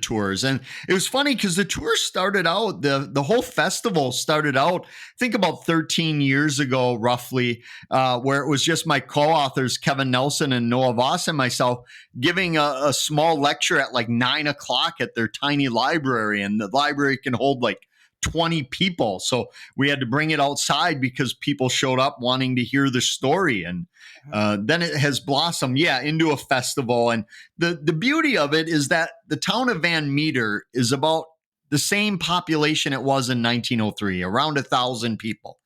tours. And it was funny because the tour started out, the whole festival started out, I think about 13 years ago, roughly, where it was just my co-authors, Kevin Nelson and Noah Voss and myself, giving a small lecture at like 9 o'clock at their tiny library. And the library can hold like 20 people. So we had to bring it outside because people showed up wanting to hear the story. And then it has blossomed, into a festival. And the beauty of it is that the town of Van Meter is about the same population it was in 1903, around 1,000 people.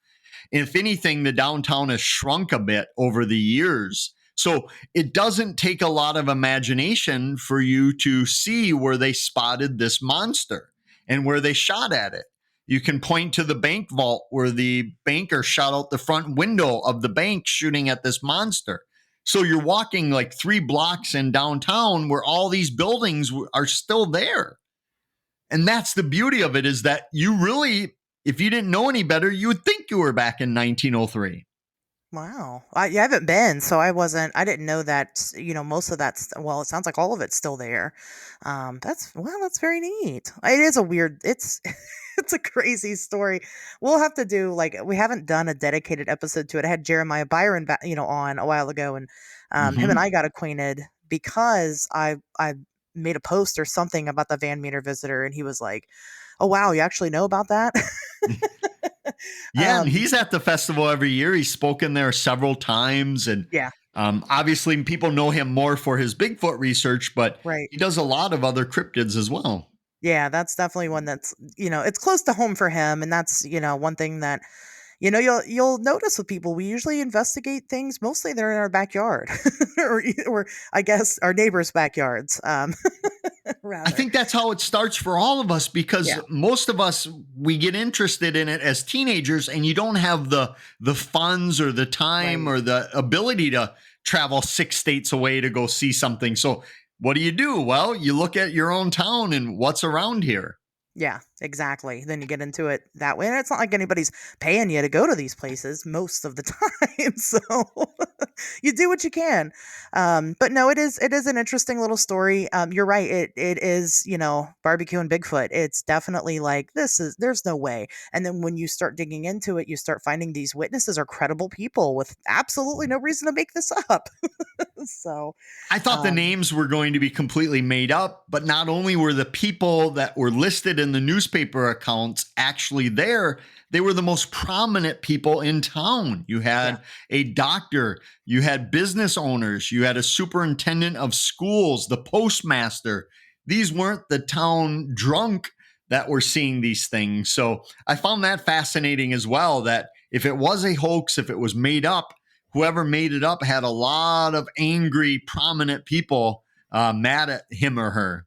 If anything, the downtown has shrunk a bit over the years. So it doesn't take a lot of imagination for you to see where they spotted this monster and where they shot at it. You can point to the bank vault where the banker shot out the front window of the bank shooting at this monster. So you're walking like 3 blocks in downtown where all these buildings are still there. And that's the beauty of it, is that you really, if you didn't know any better, you would think you were back in 1903. Wow. I haven't been, so I didn't know that, most of that's, well, it sounds like all of it's still there. That's very neat. It is a weird, it's, it's a crazy story. We'll have to do, like, we haven't done a dedicated episode to it. I had Jeremiah Byron, on a while ago, and him and I got acquainted because I made a post or something about the Van Meter visitor, and he was like, "Oh, wow, you actually know about that?" Yeah, and he's at the festival every year. He's spoken there several times. And Yeah. obviously people know him more for his Bigfoot research, but Right. he does a lot of other cryptids as well. Yeah, that's definitely one that's, it's close to home for him. And that's, one thing that you'll notice with people, we usually investigate things mostly they're in our backyard, or I guess our neighbors' backyards, I rather. think that's how it starts for all of us, because Yeah, most of us, we get interested in it as teenagers, and you don't have the funds or the time right. or the ability to travel 6 states away to go see something. So what do? Well, you look at your own town and what's around here. Yeah, exactly. Then you get into it that way. And it's not like anybody's paying you to go to these places most of the time. So you do what you can. But no, it is an interesting little story. You're right. It is, barbecue and Bigfoot. It's definitely like there's no way. And then when you start digging into it, you start finding these witnesses are credible people with absolutely no reason to make this up. So I thought the um names were going to be completely made up, but not only were the people that were listed in the newspaper accounts actually there, they were the most prominent people in town. You yeah. had a doctor, you had business owners, you had a superintendent of schools, the postmaster. These weren't the town drunk that were seeing these things. So I found that fascinating as well, that if it was a hoax, if it was made up, whoever made it up had a lot of angry, prominent people mad at him or her.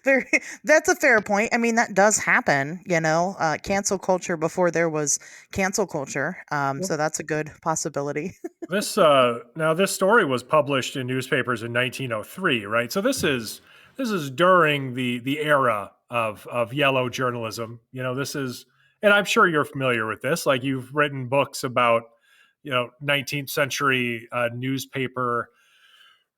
Very, that's a fair point. I mean, that does happen, cancel culture before there was cancel culture. So that's a good possibility. This story was published in newspapers in 1903, right? So this is during the era of yellow journalism. This is, and I'm sure you're familiar with this. Like, you've written books about 19th century newspaper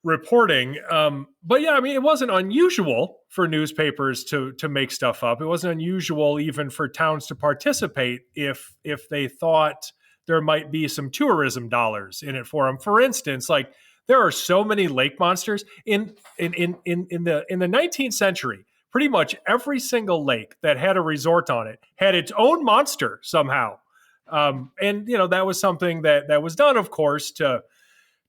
reporting. But yeah, I mean, it wasn't unusual for newspapers to make stuff up. It wasn't unusual even for towns to participate if they thought there might be some tourism dollars in it for them. For instance, like, there are so many lake monsters in the 19th century. Pretty much every single lake that had a resort on it had its own monster somehow. And that was something that was done, of course, to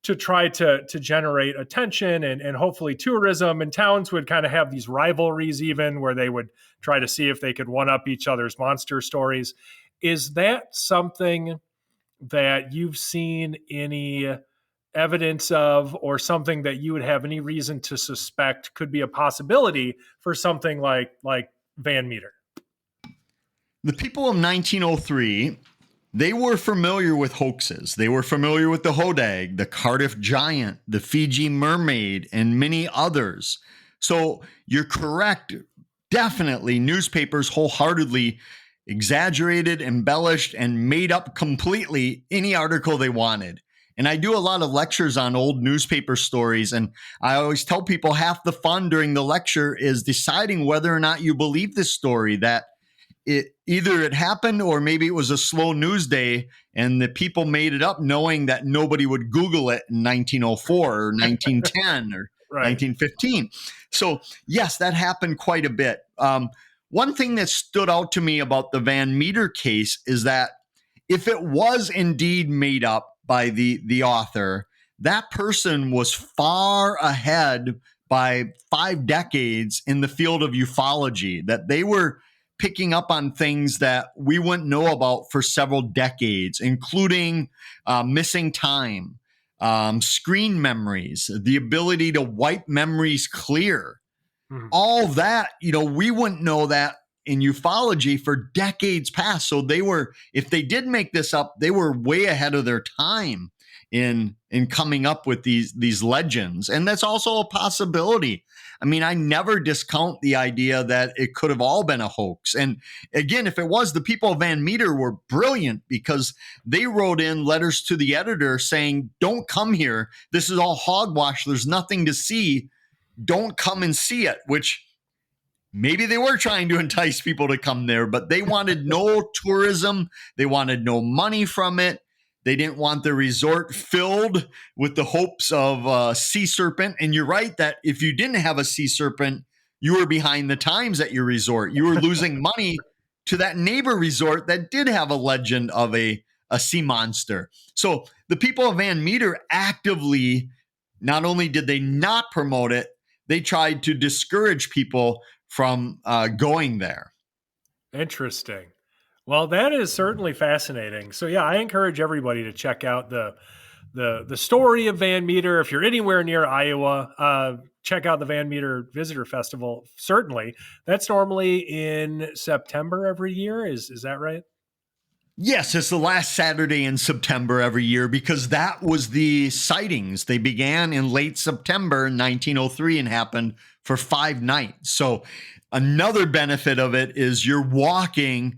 try to generate attention and hopefully tourism. And towns would kind of have these rivalries, even, where they would try to see if they could one up each other's monster stories. Is that something that you've seen any evidence of, or something that you would have any reason to suspect could be a possibility for something like Van Meter? The people of 1903, they were familiar with hoaxes. They were familiar with the Hodag, the Cardiff Giant, the Fiji Mermaid, and many others. So you're correct. Definitely, newspapers wholeheartedly exaggerated, embellished, and made up completely any article they wanted. And I do a lot of lectures on old newspaper stories. And I always tell people half the fun during the lecture is deciding whether or not you believe this story, that it happened, or maybe it was a slow news day and the people made it up knowing that nobody would Google it in 1904 or 1910 or Right. 1915. So yes, that happened quite a bit. One thing that stood out to me about the Van Meter case is that if it was indeed made up by the author, that person was far ahead by 5 decades in the field of ufology, that they were picking up on things that we wouldn't know about for several decades, including missing time, screen memories, the ability to wipe memories clear. Mhm. All that, we wouldn't know that in ufology for decades past. So they were, if they did make this up, they were way ahead of their time in coming up with these legends. And that's also a possibility. I mean, I never discount the idea that it could have all been a hoax. And again, if it was, the people of Van Meter were brilliant, because they wrote in letters to the editor saying, don't come here. This is all hogwash. There's nothing to see. Don't come and see it, which maybe they were trying to entice people to come there, but they wanted no tourism. They wanted no money from it. They didn't want the resort filled with the hopes of a sea serpent. And you're right that if you didn't have a sea serpent, you were behind the times at your resort. You were losing money to that neighbor resort that did have a legend of a sea monster. So the people of Van Meter actively, not only did they not promote it, they tried to discourage people from going there. Interesting. Well, that is certainly fascinating. So yeah, I encourage everybody to check out the story of Van Meter. If you're anywhere near Iowa, check out the Van Meter Visitor Festival. Certainly, that's normally in September every year. Is that right? Yes, it's the last Saturday in September every year because that was the sightings. They began in late September 1903 and happened for 5 nights. So another benefit of it is you're walking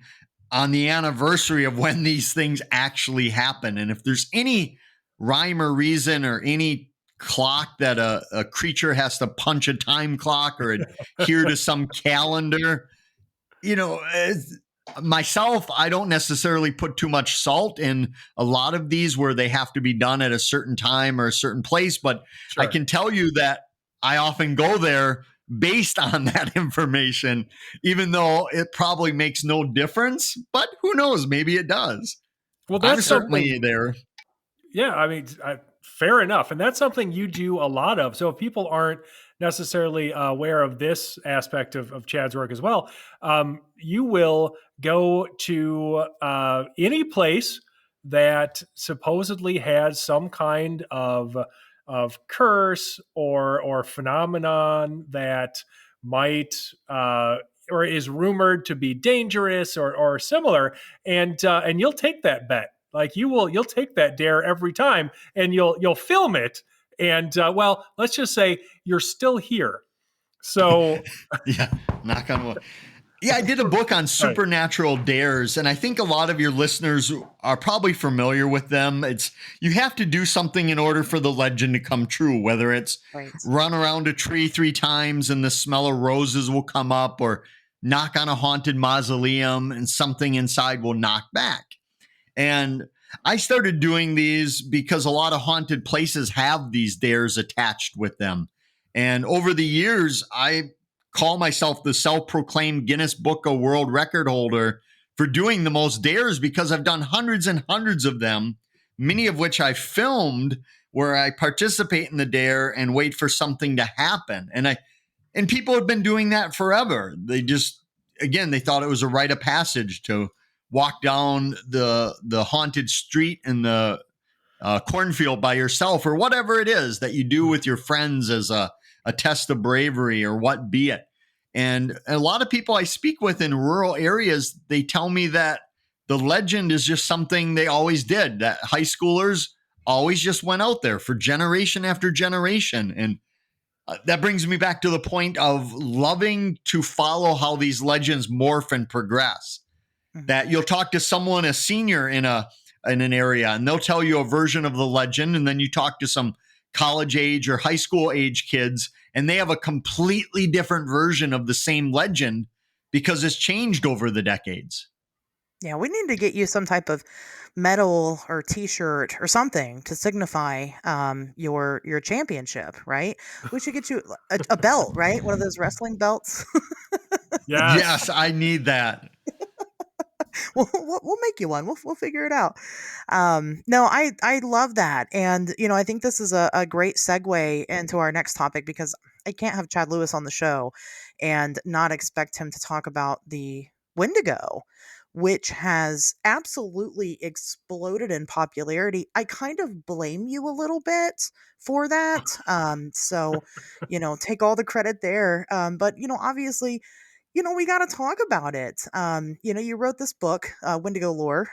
on the anniversary of when these things actually happen. And if there's any rhyme or reason or any clock that a creature has to punch a time clock or adhere to some calendar, you know, myself, I don't necessarily put too much salt in a lot of these where they have to be done at a certain time or a certain place. But Sure. I can tell you that I often go there based on that information, even though it probably makes no difference. But who knows? Maybe it does. Well, I'm that's certainly something. there. Yeah, I mean, fair enough. And that's something you do a lot of. So if people aren't necessarily aware of this aspect of Chad's work as well, you will go to any place that supposedly has some kind of curse or phenomenon that might or is rumored to be dangerous or similar, and you'll take that bet. Like you'll take that dare every time, and you'll film it. And well, let's just say you're still here. So Yeah, knock on wood. Yeah, I did a book on supernatural dares, and I think a lot of your listeners are probably familiar with them. It's you have to do something in order for the legend to come true, whether it's Right. run around a tree 3 times and the smell of roses will come up, or knock on a haunted mausoleum and something inside will knock back. And I started doing these because a lot of haunted places have these dares attached with them. And over the years, I call myself the self-proclaimed Guinness Book of World Record holder for doing the most dares because I've done hundreds and hundreds of them, many of which I filmed where I participate in the dare and wait for something to happen. And people have been doing that forever. They just, again, they thought it was a rite of passage to walk down the haunted street in the cornfield by yourself, or whatever it is that you do with your friends as a test of bravery or what be it. And a lot of people I speak with in rural areas, they tell me that the legend is just something they always did, that high schoolers always just went out there for generation after generation. And that brings me back to the point of loving to follow how these legends morph and progress. That you'll talk to someone, a senior in an area, and they'll tell you a version of the legend, and then you talk to some college age or high school age kids, and they have a completely different version of the same legend because it's changed over the decades. Yeah, we need to get you some type of medal or T-shirt or something to signify your championship, right? We should get you a belt, right? One of those wrestling belts. yes, Yes, I need that. We'll make you one. We'll figure it out. No, I love that, and I think this is a great segue into our next topic because I can't have Chad Lewis on the show and not expect him to talk about the Wendigo, which has absolutely exploded in popularity. I kind of blame you a little bit for that. So, take all the credit there. But, obviously, we got to talk about it. You wrote this book, Wendigo Lore,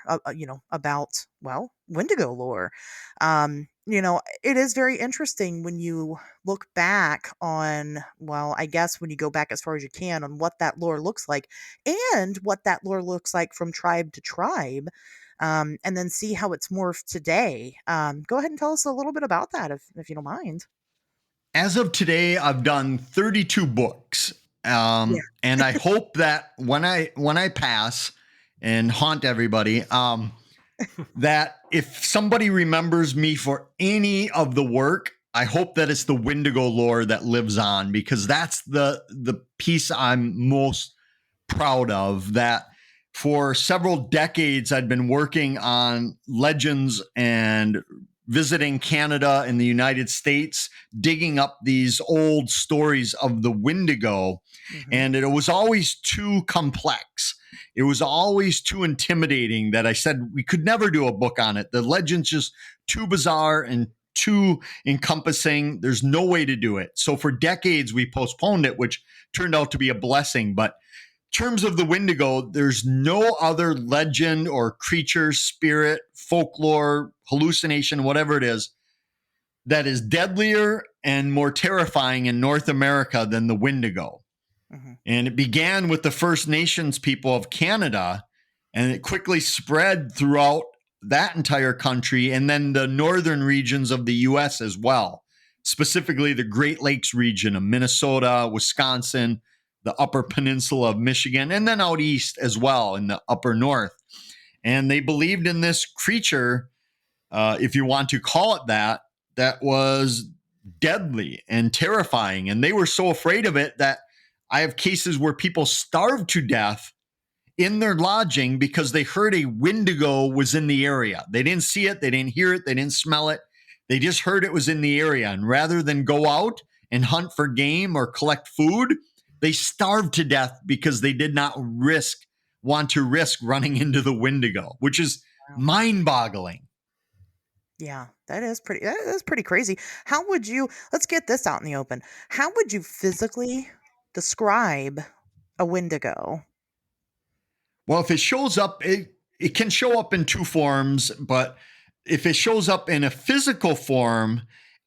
about, well, Wendigo lore. It is very interesting when you look back on, well, I guess when you go back as far as you can on what that lore looks like and what that lore looks like from tribe to tribe, and then see how it's morphed today. Go ahead and tell us a little bit about that if you don't mind. As of today, I've done 32 books. Yeah. And I hope that when I pass and haunt everybody, that if somebody remembers me for any of the work, I hope that it's the Wendigo lore that lives on, because that's the piece I'm most proud of. That for several decades I'd been working on legends and visiting Canada and the United States, digging up these old stories of the Wendigo. Mhm. And it was always too complex. It was always too intimidating that I said we could never do a book on it. The legend's just too bizarre and too encompassing. There's no way to do it. So for decades, we postponed it, which turned out to be a blessing. But in terms of the Wendigo, there's no other legend or creature, spirit, folklore, hallucination, whatever it is, that is deadlier and more terrifying in North America than the Wendigo. Mm-hmm. And it began with the First Nations people of Canada, and it quickly spread throughout that entire country and then the northern regions of the US as well, specifically the Great Lakes region of Minnesota, Wisconsin, the Upper Peninsula of Michigan, and then out east as well in the upper north. And they believed in this creature, if you want to call it that, that was deadly and terrifying. And they were so afraid of it that I have cases where people starved to death in their lodging because they heard a Wendigo was in the area. They didn't see it, they didn't hear it, they didn't smell it. They just heard it was in the area. And rather than go out and hunt for game or collect food, they starved to death because they did not want to risk running into the Wendigo, which is Wow. mind-boggling. Yeah, that is pretty crazy. How would you, let's get this out in the open. How would you physically describe a Wendigo? Well, if it shows up, it can show up in two forms, but if it shows up in a physical form,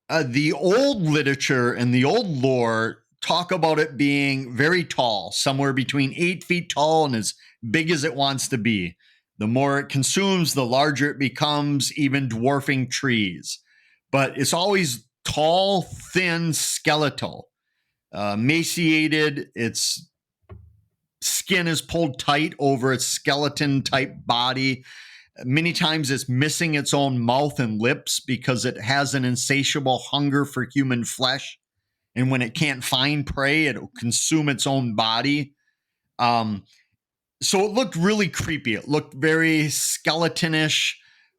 the old literature and the old lore talk about it being very tall, somewhere between 8 feet tall and as big as it wants to be. The more it consumes, the larger it becomes, even dwarfing trees. But it's always tall, thin, skeletal, emaciated. Its skin is pulled tight over its skeleton type body. Many times it's missing its own mouth and lips because it has an insatiable hunger for human flesh. And when it can't find prey, it'll consume its own body. So it looked really creepy. It looked very skeletonish,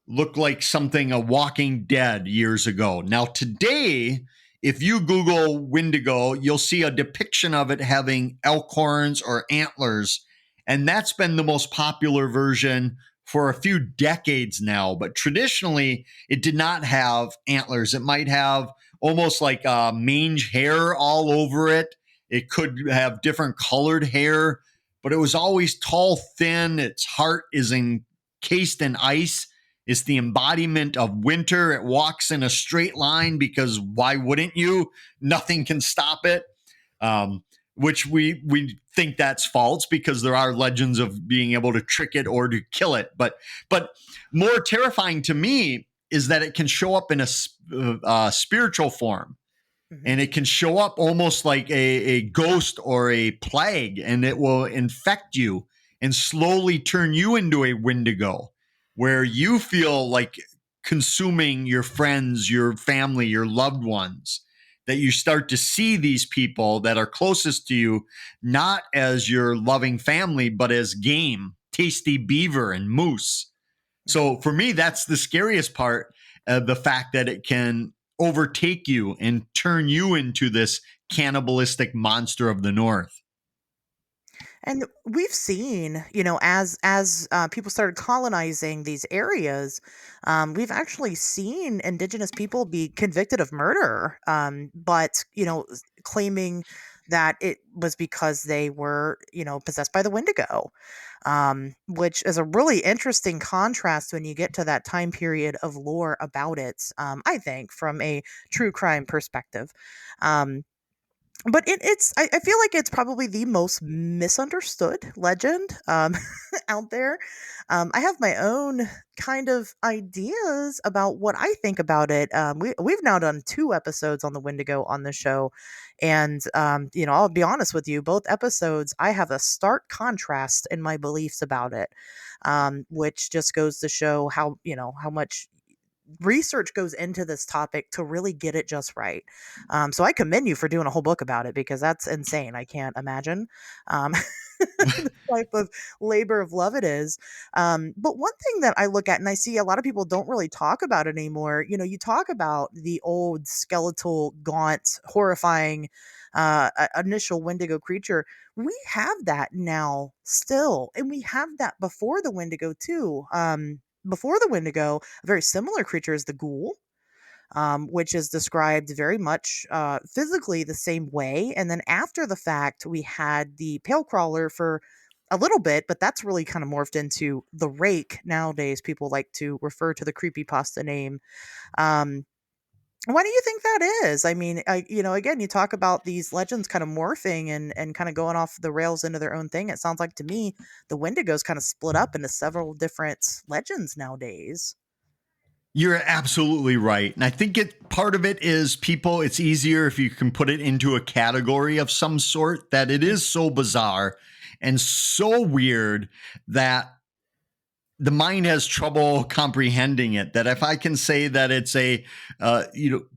looked like something a Walking Dead years ago. Now today, if you Google Wendigo, you'll see a depiction of it having elk horns or antlers. And that's been the most popular version for a few decades now. But traditionally, it did not have antlers. It might have almost like mange hair all over it. It could have different colored hair, but it was always tall, thin. Its heart is encased in ice. It's the embodiment of winter. It walks in a straight line because why wouldn't you? Nothing can stop it. Which we think that's false because there are legends of being able to trick it or to kill it. But more terrifying to me is that it can show up in a spiritual form. Mhm. And it can show up almost like a ghost or a plague, and it will infect you and slowly turn you into a Wendigo, where you feel like consuming your friends, your family, your loved ones, that you start to see these people that are closest to you, not as your loving family, but as game, tasty beaver and moose. So for me, that's the scariest part of the fact that it can overtake you and turn you into this cannibalistic monster of the north. And we've seen, as people started colonizing these areas, we've actually seen indigenous people be convicted of murder, but claiming that it was because they were, possessed by the Wendigo, which is a really interesting contrast when you get to that time period of lore about it. I think from a true crime perspective. Um, but I feel like it's probably the most misunderstood legend out there. I have my own kind of ideas about what I think about it. We've now done 2 episodes on the Wendigo on the show, and I'll be honest with you, both episodes I have a stark contrast in my beliefs about it, which just goes to show how much research goes into this topic to really get it just right. So I commend you for doing a whole book about it because that's insane. I can't imagine um, the type of labor of love it is. But one thing that I look at and I see a lot of people don't really talk about it anymore. You talk about the old skeletal, gaunt, horrifying initial Wendigo creature. We have that now still, and we have that before the Wendigo too. Before the Wendigo, a very similar creature is the ghoul, which is described very much physically the same way. And then after the fact, we had the pale crawler for a little bit, but that's really kind of morphed into the rake. Nowadays, people like to refer to the creepypasta name. Um, why do you think that is? I mean, again, you talk about these legends kind of morphing and kind of going off the rails into their own thing. It sounds like to me the Wendigos kind of split up into several different legends nowadays. You're absolutely right. And I think part of it is people, it's easier if you can put it into a category of some sort, that it is so bizarre and so weird that the mind has trouble comprehending it. That if I can say that it's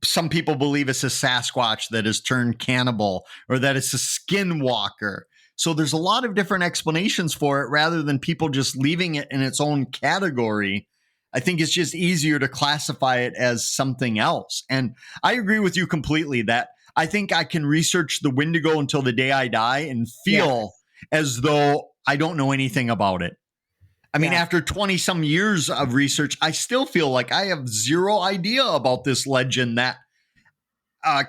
some people believe it's a Sasquatch that has turned cannibal, or that it's a skinwalker. So there's a lot of different explanations for it rather than people just leaving it in its own category. I think it's just easier to classify it as something else. And I agree with you completely that I think I can research the Wendigo until the day I die and feel as though I don't know anything about it. I mean, after 20 some years of research, I still feel like I have zero idea about this legend that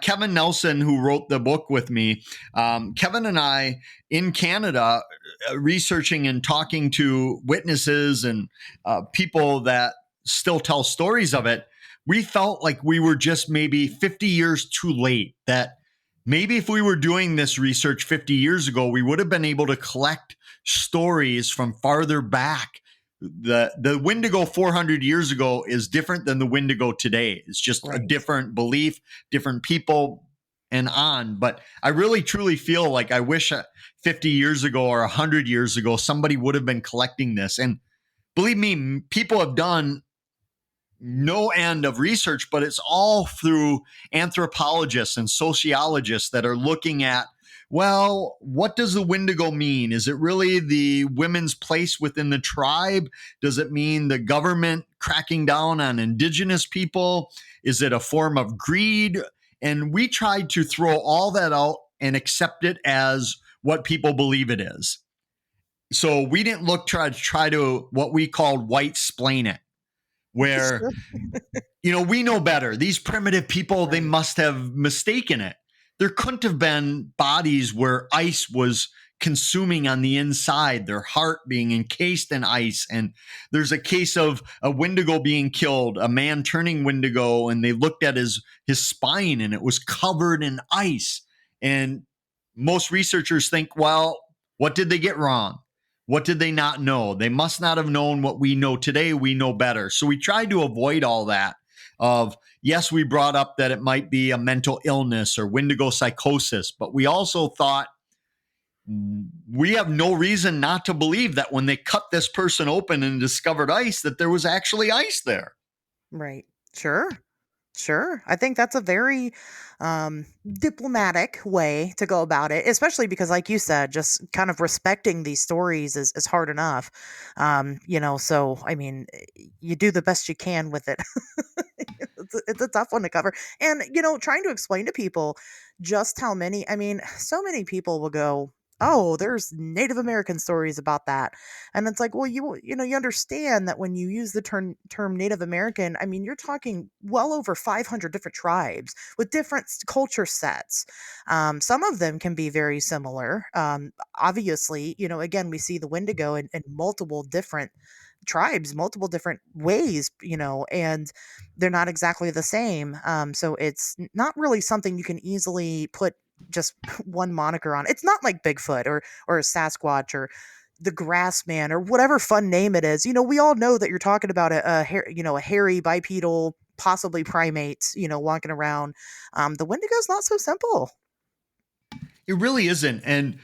Kevin Nelson, who wrote the book with me, Kevin and I in Canada, researching and talking to witnesses and people that still tell stories of it, we felt like we were just maybe 50 years too late. That maybe if we were doing this research 50 years ago, we would have been able to collect stories from farther back. The Wendigo 400 years ago is different than the Wendigo today. It's just a different belief, different people, and on. But I really truly feel like I wish 50 years ago or 100 years ago somebody would have been collecting this. And believe me, people have done no end of research, but it's all through anthropologists and sociologists that are looking at, well, what does the Wendigo mean? Is it really the women's place within the tribe? Does it mean the government cracking down on indigenous people? Is it a form of greed? And we tried to throw all that out and accept it as what people believe it is. So we didn't try to what we called white-splain it, where, we know better. These primitive people, they must have mistaken it. There couldn't have been bodies where ice was consuming on the inside, their heart being encased in ice. And there's a case of a Wendigo being killed, a man turning Wendigo, and they looked at his spine and it was covered in ice. And most researchers think, well, what did they get wrong? What did they not know? They must not have known what we know today. We know better. So we tried to avoid all that of, yes, we brought up that it might be a mental illness or Wendigo psychosis, but we also thought we have no reason not to believe that when they cut this person open and discovered ice, that there was actually ice there. Right. Sure. I think that's a very diplomatic way to go about it, especially because, like you said, just kind of respecting these stories is hard enough. So, I mean, you do the best you can with it. It's a tough one to cover. And, trying to explain to people just how many, I mean, so many people will go, oh, there's Native American stories about that. And it's like, well, you understand that when you use the term Native American, I mean, you're talking well over 500 different tribes with different culture sets. Some of them can be very similar. Obviously, again, we see the Wendigo in multiple different tribes, multiple different ways, and they're not exactly the same. So it's not really something you can easily put just one moniker on. It's not like Bigfoot or a Sasquatch or the Grass Man or whatever fun name it is. We all know that you're talking about a hairy bipedal, possibly primate, walking around. The Wendigo's not so simple. It really isn't. And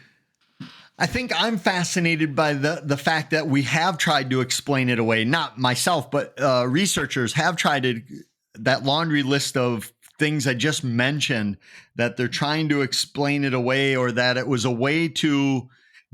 I think I'm fascinated by the fact that we have tried to explain it away. Not myself, but researchers have tried that laundry list of things I just mentioned, that they're trying to explain it away, or that it was a way to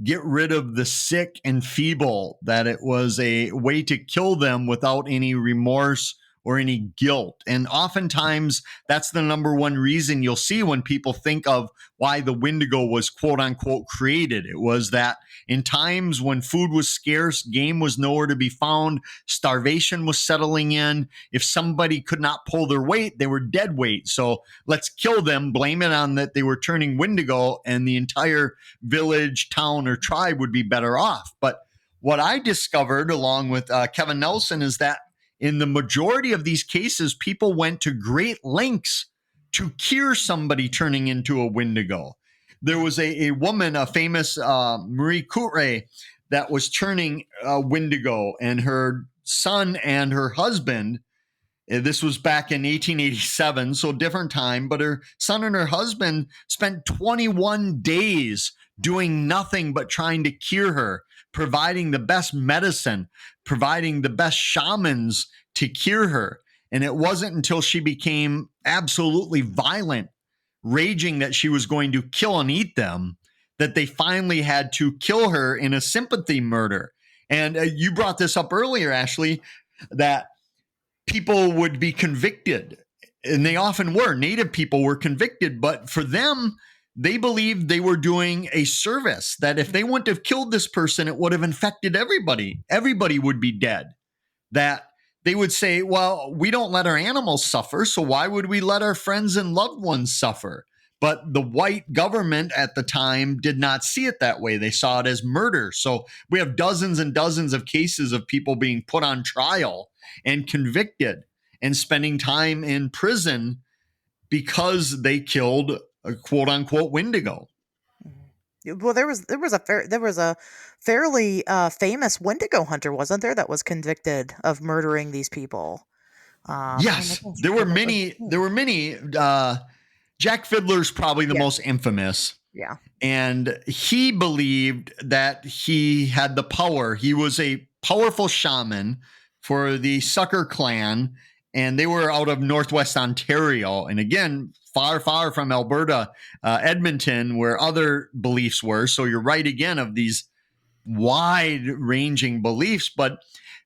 get rid of the sick and feeble, that it was a way to kill them without any remorse or any guilt. And oftentimes that's the number one reason you'll see when people think of why the Wendigo was quote unquote created. It was that in times when food was scarce, game was nowhere to be found, starvation was settling in. If somebody could not pull their weight, they were dead weight. So let's kill them, blame it on that they were turning Wendigo, and the entire village, town, or tribe would be better off. But what I discovered along with Kevin Nelson is that in the majority of these cases, people went to great lengths to cure somebody turning into a Wendigo. There was a woman, a famous Marie Curie, that was turning Wendigo, and her son and her husband, this was back in 1887, so different time, but her son and her husband spent 21 days doing nothing but trying to cure her, providing the best medicine, providing the best shamans to cure her. And it wasn't until she became absolutely violent, raging that she was going to kill and eat them, that they finally had to kill her in a sympathy murder. And you brought this up earlier, Ashley, that people would be convicted, and they often were. Native people were convicted, but for them, they believed they were doing a service, that if they wouldn't have killed this person, it would have infected everybody. Everybody would be dead. That they would say, well, we don't let our animals suffer, so why would we let our friends and loved ones suffer? But the white government at the time did not see it that way. They saw it as murder. So we have dozens and dozens of cases of people being put on trial and convicted and spending time in prison because they killed a quote unquote Wendigo. Well, there was a fairly famous Wendigo hunter, wasn't there, that was convicted of murdering these people. Yes, there were many. There were many. Jack Fiddler's probably the most infamous. Yeah. And he believed that he had the power. He was a powerful shaman for the Sucker clan, and they were out of Northwest Ontario. And again, far, far from Alberta, Edmonton, where other beliefs were. So you're right again of these wide-ranging beliefs. But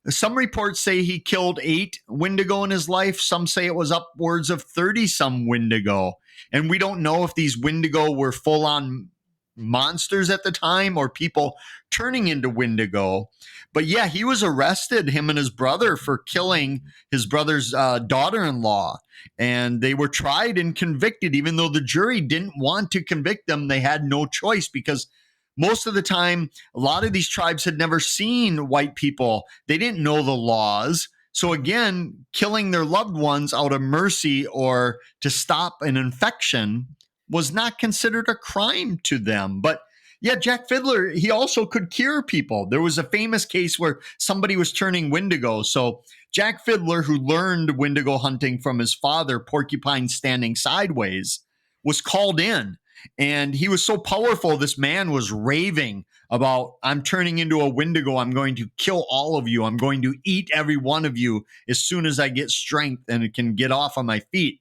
some reports say he killed 8 Wendigo in his life. Some say it was upwards of 30-some Wendigo. And we don't know if these Wendigo were full-on monsters at the time or people turning into Wendigo. But yeah, he was arrested, him and his brother, for killing his brother's daughter-in-law. And they were tried and convicted, even though the jury didn't want to convict them. They had no choice because most of the time, a lot of these tribes had never seen white people. They didn't know the laws. So again, killing their loved ones out of mercy or to stop an infection was not considered a crime to them. But yeah, Jack Fiddler, he also could cure people. There was a famous case where somebody was turning Wendigo. So Jack Fiddler, who learned Wendigo hunting from his father, Porcupine Standing Sideways, was called in. And he was so powerful, this man was raving about, I'm turning into a Wendigo. I'm going to kill all of you. I'm going to eat every one of you as soon as I get strength and can get off on my feet.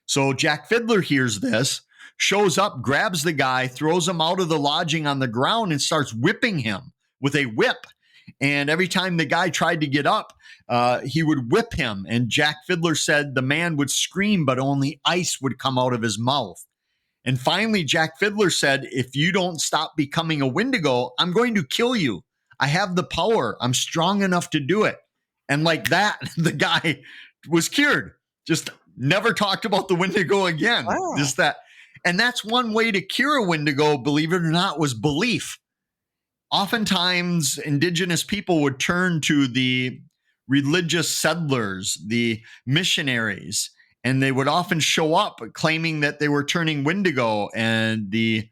So Jack Fiddler hears this, shows up, grabs the guy, throws him out of the lodging on the ground and starts whipping him with a whip. And every time the guy tried to get up, he would whip him. And Jack Fiddler said the man would scream, but only ice would come out of his mouth. And finally, Jack Fiddler said, if you don't stop becoming a Wendigo, I'm going to kill you. I have the power. I'm strong enough to do it. And like that, the guy was cured. Just never talked about the Wendigo again. Wow. Just that. And that's one way to cure a Wendigo, believe it or not, was belief. Oftentimes, indigenous people would turn to the religious settlers, the missionaries, and they would often show up claiming that they were turning Wendigo, and the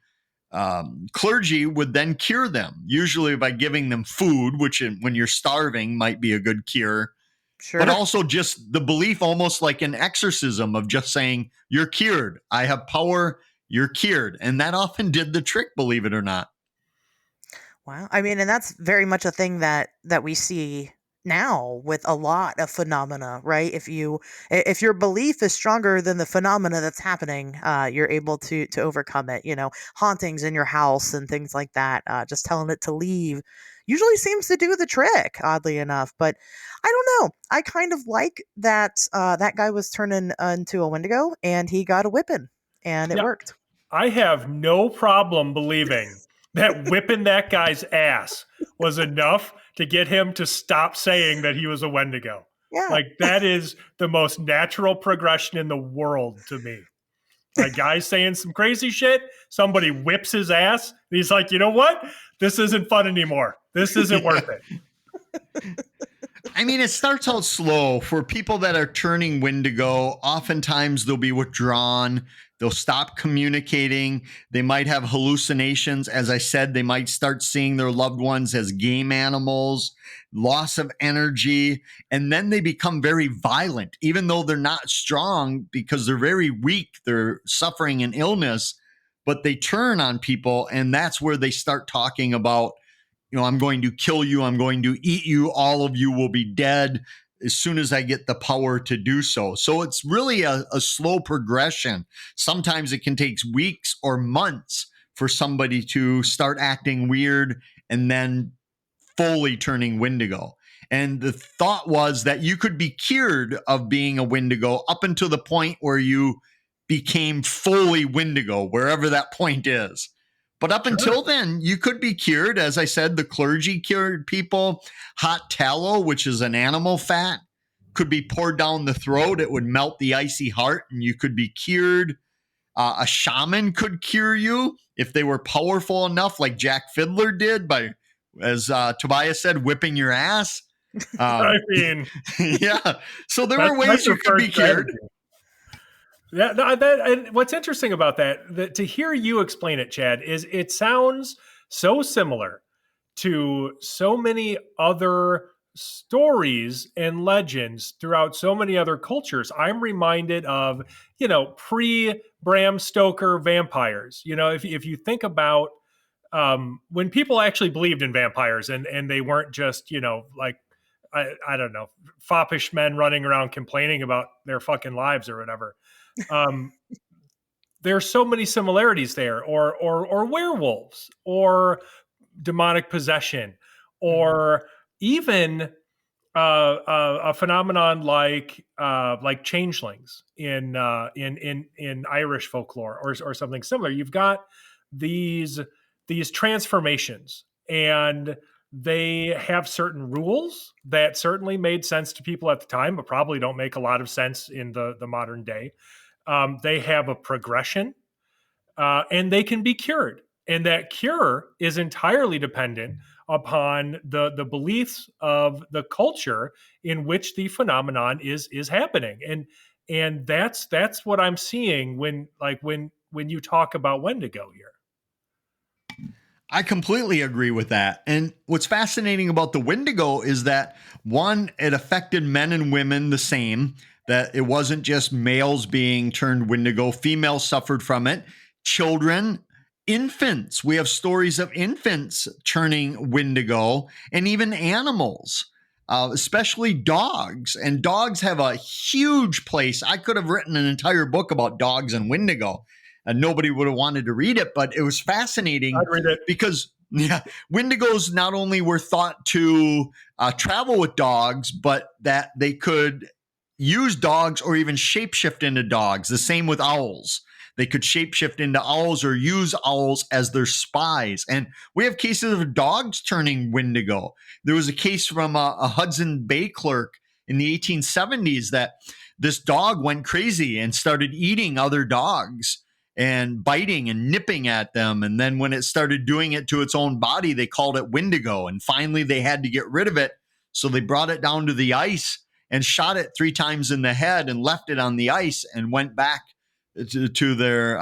clergy would then cure them, usually by giving them food, which when you're starving might be a good cure. Sure. But also just the belief, almost like an exorcism of just saying, you're cured. I have power. You're cured. And that often did the trick, believe it or not. Wow. I mean, and that's very much a thing that we see now with a lot of phenomena, right? If your belief is stronger than the phenomena that's happening, you're able to overcome it. Hauntings in your house and things like that. Just telling it to leave usually seems to do the trick, oddly enough. But I don't know. I kind of like that that guy was turning into a Wendigo and he got a whipping and it Yeah, worked. I have no problem believing that whipping that guy's ass was enough to get him to stop saying that he was a Wendigo. Yeah. Like, that is the most natural progression in the world to me. Like, guy's saying some crazy shit, somebody whips his ass, and he's like, you know what? This isn't fun anymore. This isn't worth it. I mean, it starts out slow. For people that are turning Wendigo, oftentimes they'll be withdrawn. They'll stop communicating. They might have hallucinations. As I said, they might start seeing their loved ones as game animals, loss of energy, and then they become very violent, even though they're not strong because they're very weak. They're suffering an illness, but they turn on people, and that's where they start talking about, I'm going to kill you. I'm going to eat you. All of you will be dead as soon as I get the power to do so. So it's really a slow progression. Sometimes it can take weeks or months for somebody to start acting weird and then fully turning Wendigo. And the thought was that you could be cured of being a Wendigo up until the point where you became fully Wendigo, wherever that point is. But up until then, you could be cured. As I said, the clergy cured people. Hot tallow, which is an animal fat, could be poured down the throat. It would melt the icy heart and you could be cured. A shaman could cure you if they were powerful enough, like Jack Fiddler did by, as Tobias said, whipping your ass. I mean, yeah. So there were ways you could be cured. Yeah, and what's interesting about that to hear you explain it, Chad, is it sounds so similar to so many other stories and legends throughout so many other cultures. I'm reminded of, pre Bram Stoker vampires. If you think about when people actually believed in vampires and they weren't just, like, I don't know, foppish men running around complaining about their fucking lives or whatever. There's so many similarities there, or werewolves, or demonic possession, or even a phenomenon like changelings in Irish folklore, or something similar. You've got these transformations, and they have certain rules that certainly made sense to people at the time, but probably don't make a lot of sense in the modern day. They have a progression, and they can be cured. And that cure is entirely dependent upon the beliefs of the culture in which the phenomenon is happening. And that's what I'm seeing when you talk about Wendigo here. I completely agree with that. And what's fascinating about the Wendigo is that, one, it affected men and women the same, that it wasn't just males being turned Wendigo. Females suffered from it. Children, infants. We have stories of infants turning Wendigo, and even animals, especially dogs. And dogs have a huge place. I could have written an entire book about dogs and Wendigo. And nobody would have wanted to read it, but it was fascinating. I'd read it. Because Wendigos not only were thought to travel with dogs, but that they could use dogs or even shapeshift into dogs. The same with owls. They could shapeshift into owls or use owls as their spies. And we have cases of dogs turning Wendigo. There was a case from a Hudson Bay clerk in the 1870s that this dog went crazy and started eating other dogs and biting and nipping at them. And then when it started doing it to its own body, they called it Wendigo. And finally, they had to get rid of it. So they brought it down to the ice and shot it 3 times in the head and left it on the ice and went back to their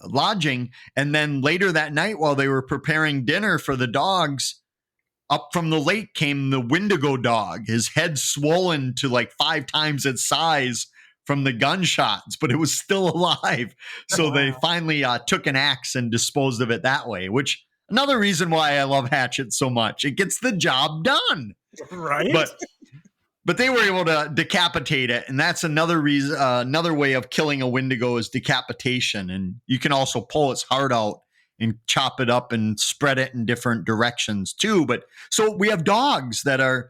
lodging. And then later that night, while they were preparing dinner for the dogs, up from the lake came the Wendigo dog, his head swollen to like 5 times its size from the gunshots, but it was still alive. So they finally took an axe and disposed of it that way, which another reason why I love Hatchet so much. It gets the job done. Right? But they were able to decapitate it, and that's another reason. Another way of killing a Wendigo is decapitation, and you can also pull its heart out and chop it up and spread it in different directions too. But so we have dogs that are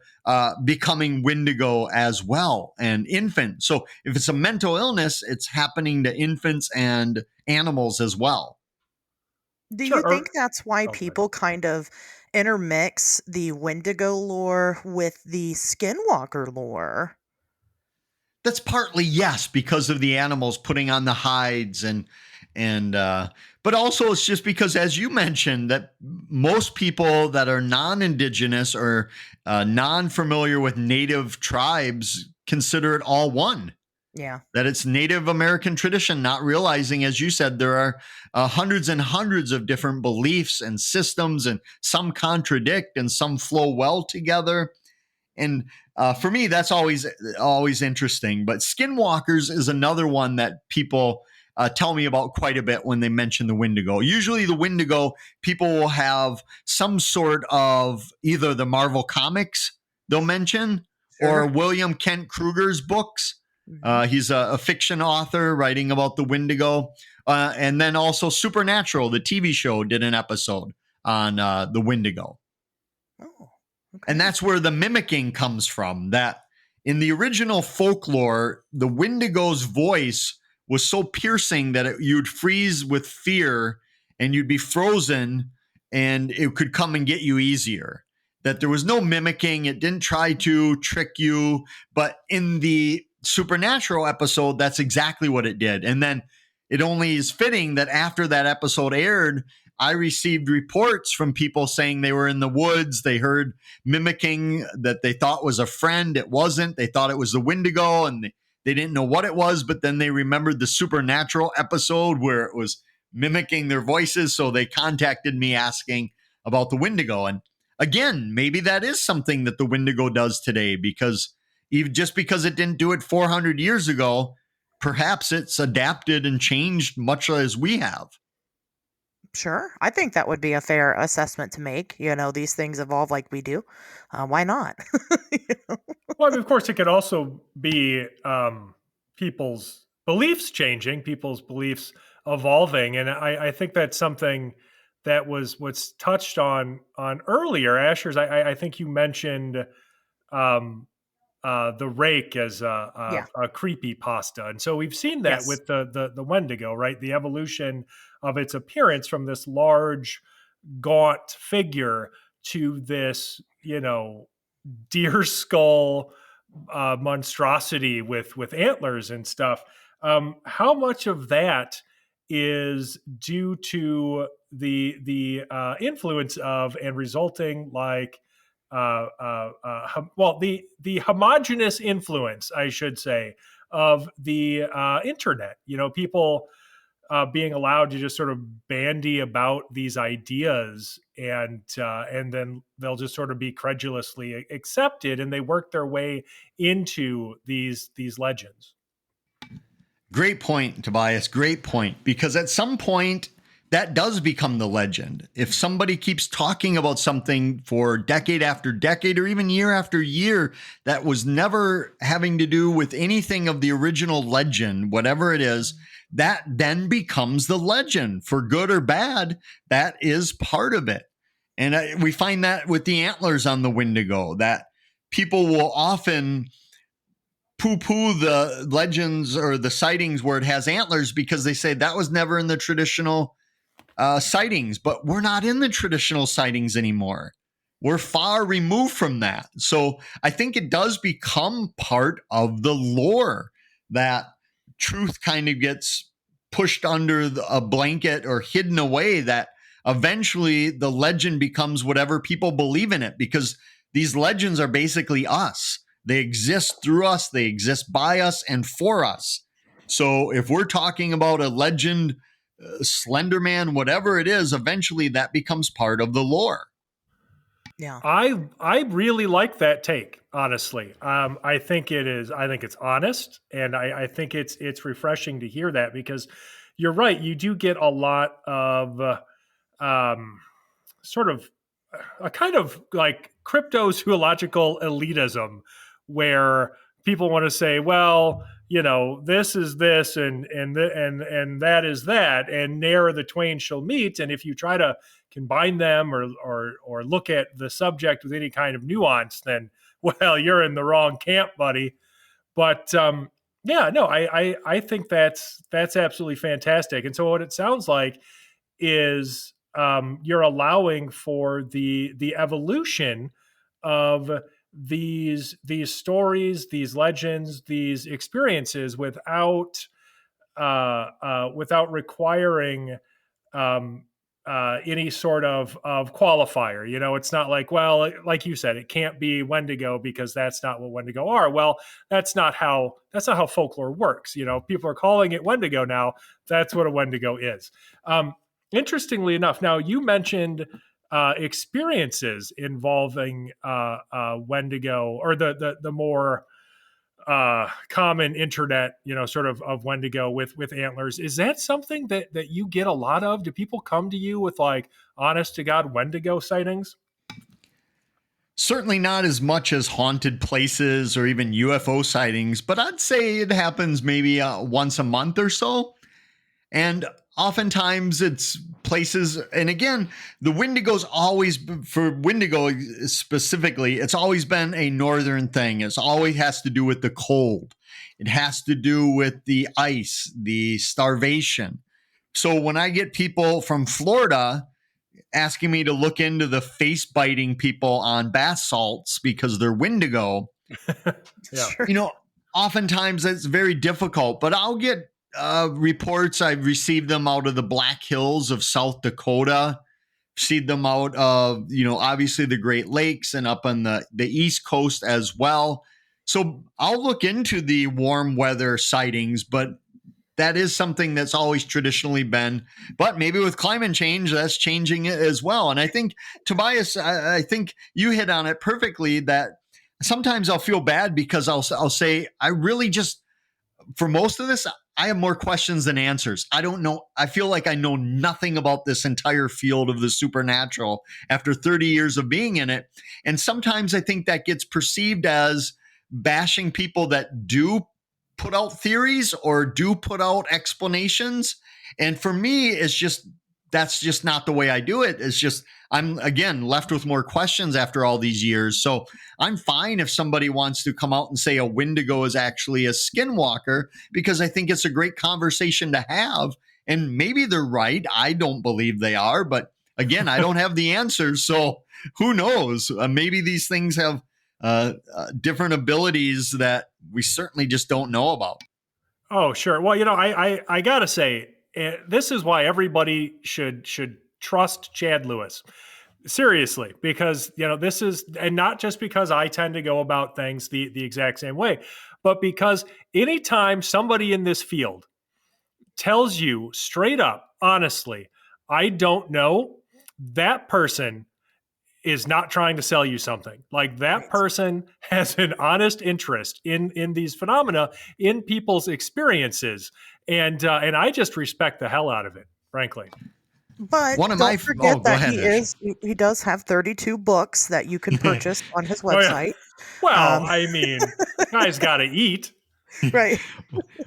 becoming Wendigo as well, and infants. So if it's a mental illness, it's happening to infants and animals as well. Do you Sure. think that's why Oh, good. people kind of intermix the Wendigo lore with the Skinwalker lore? That's partly yes, because of the animals putting on the hides and but also it's just because, as you mentioned, that most people that are non-indigenous or non-familiar with native tribes consider it all one. Yeah. That it's Native American tradition, not realizing, as you said, there are hundreds and hundreds of different beliefs and systems, and some contradict and some flow well together. And for me, that's always interesting. But skinwalkers is another one that people tell me about quite a bit when they mention the Wendigo. Usually, the Wendigo, people will have some sort of either the Marvel comics they'll mention or Sure. William Kent Kruger's books. Mhm. He's a fiction author writing about the Wendigo. And then also Supernatural, the TV show, did an episode on the Wendigo. Oh, And okay. that's where the mimicking comes from. That in the original folklore, the Wendigo's voice was so piercing that you'd freeze with fear and you'd be frozen and it could come and get you easier. That there was no mimicking, it didn't try to trick you. But in the Supernatural episode, that's exactly what it did. And then it only is fitting that after that episode aired, I received reports from people saying they were in the woods. They heard mimicking that they thought was a friend. It wasn't. They thought it was the Wendigo and they didn't know what it was. But then they remembered the Supernatural episode where it was mimicking their voices. So they contacted me asking about the Wendigo. And again, maybe that is something that the Wendigo does today, because even just because it didn't do it 400 years ago, perhaps it's adapted and changed much as we have. Sure. I think that would be a fair assessment to make. These things evolve like we do. Why not? You know? Well, I mean, of course, it could also be people's beliefs changing, people's beliefs evolving, and I think that's something that was touched on earlier. Asherz, I think you mentioned um, the rake as Yeah. a creepy pasta, and so we've seen that Yes. with the Wendigo, right? The evolution of its appearance from this large, gaunt figure to this, deer skull monstrosity with antlers and stuff. How much of that is due to the influence of and resulting the homogenous influence, I should say, of the internet? People being allowed to just sort of bandy about these ideas, and then they'll just sort of be credulously accepted, and they work their way into these legends. Great point, Tobias. Great point. Because at some point, that does become the legend. If somebody keeps talking about something for decade after decade or even year after year that was never having to do with anything of the original legend, whatever it is, that then becomes the legend. For good or bad, that is part of it. And we find that with the antlers on the Wendigo, that people will often poo-poo the legends or the sightings where it has antlers because they say that was never in the traditional sightings. But we're not in the traditional sightings anymore. We're far removed from that. So I think it does become part of the lore, that truth kind of gets pushed under a blanket or hidden away, that eventually the legend becomes whatever people believe in it, because these legends are basically us. They exist through us, they exist by us and for us. So if we're talking about a legend, Slender Man, whatever it is, eventually that becomes part of the lore. Yeah. I really like that take, honestly. I think it is. I think it's honest, and I think it's refreshing to hear that, because you're right. You do get a lot of sort of a kind of like cryptozoological elitism where people want to say, well, this is this and that is that, and ne'er the twain shall meet. And if you try to combine them or look at the subject with any kind of nuance, then, well, you're in the wrong camp, buddy. But yeah, no, I think that's absolutely fantastic. And so what it sounds like is you're allowing for the evolution of these stories, these legends, these experiences without requiring any sort of qualifier. It's not like, well, like you said, it can't be Wendigo because that's not what Wendigo are. Well, that's not how folklore works. People are calling it Wendigo now. That's what a Wendigo is. Interestingly enough, now you mentioned experiences involving Wendigo, or the more common internet, sort of Wendigo with antlers. Is that something that you get a lot of? Do people come to you with like honest to God Wendigo sightings? Certainly not as much as haunted places or even UFO sightings, but I'd say it happens maybe once a month or so. And oftentimes it's places, and again, the Wendigo's always, for Wendigo specifically, it's always been a northern thing. It always has to do with the cold. It has to do with the ice, the starvation. So when I get people from Florida asking me to look into the face biting people on bath salts because they're Wendigo, Yeah. oftentimes it's very difficult, but I'll get reports. I've received them out of the Black Hills of South Dakota, seen them out of, obviously the Great Lakes and up on the East Coast as well. So I'll look into the warm weather sightings, but that is something that's always traditionally been. But maybe with climate change, that's changing it as well. And I think, Tobias, I think you hit on it perfectly, that sometimes I'll feel bad because I'll say, I really just, for most of this, I have more questions than answers. I don't know. I feel like I know nothing about this entire field of the supernatural after 30 years of being in it. And sometimes I think that gets perceived as bashing people that do put out theories or do put out explanations. And for me, that's just not the way I do it. It's just, I'm again left with more questions after all these years. So I'm fine if somebody wants to come out and say a Wendigo is actually a skinwalker, because I think it's a great conversation to have. And maybe they're right. I don't believe they are, but again, I don't have the answers. So who knows? Maybe these things have different abilities that we certainly just don't know about. Oh, sure. Well, I gotta say, this is why everybody should trust Chad Lewis. Seriously, because this is, and not just because I tend to go about things the exact same way, but because anytime somebody in this field tells you straight up, honestly, I don't know, that person is not trying to sell you something. Like, that person has an honest interest in these phenomena, in people's experiences, and I just respect the hell out of it, frankly. But don't forget that he does have 32 books that you can purchase on his website. Well, I mean, guy's got to eat. Right.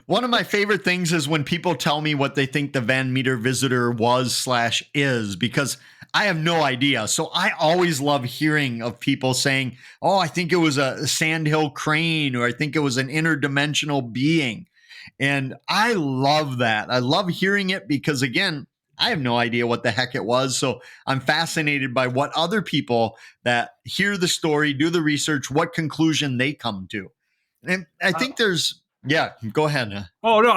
One of my favorite things is when people tell me what they think the Van Meter visitor was/is, because I have no idea. So I always love hearing of people saying, oh, I think it was a sandhill crane, or I think it was an interdimensional being. And I love that. I love hearing it because, again, I have no idea what the heck it was. So I'm fascinated by what other people that hear the story, do the research, what conclusion they come to. And I think go ahead. Oh, no,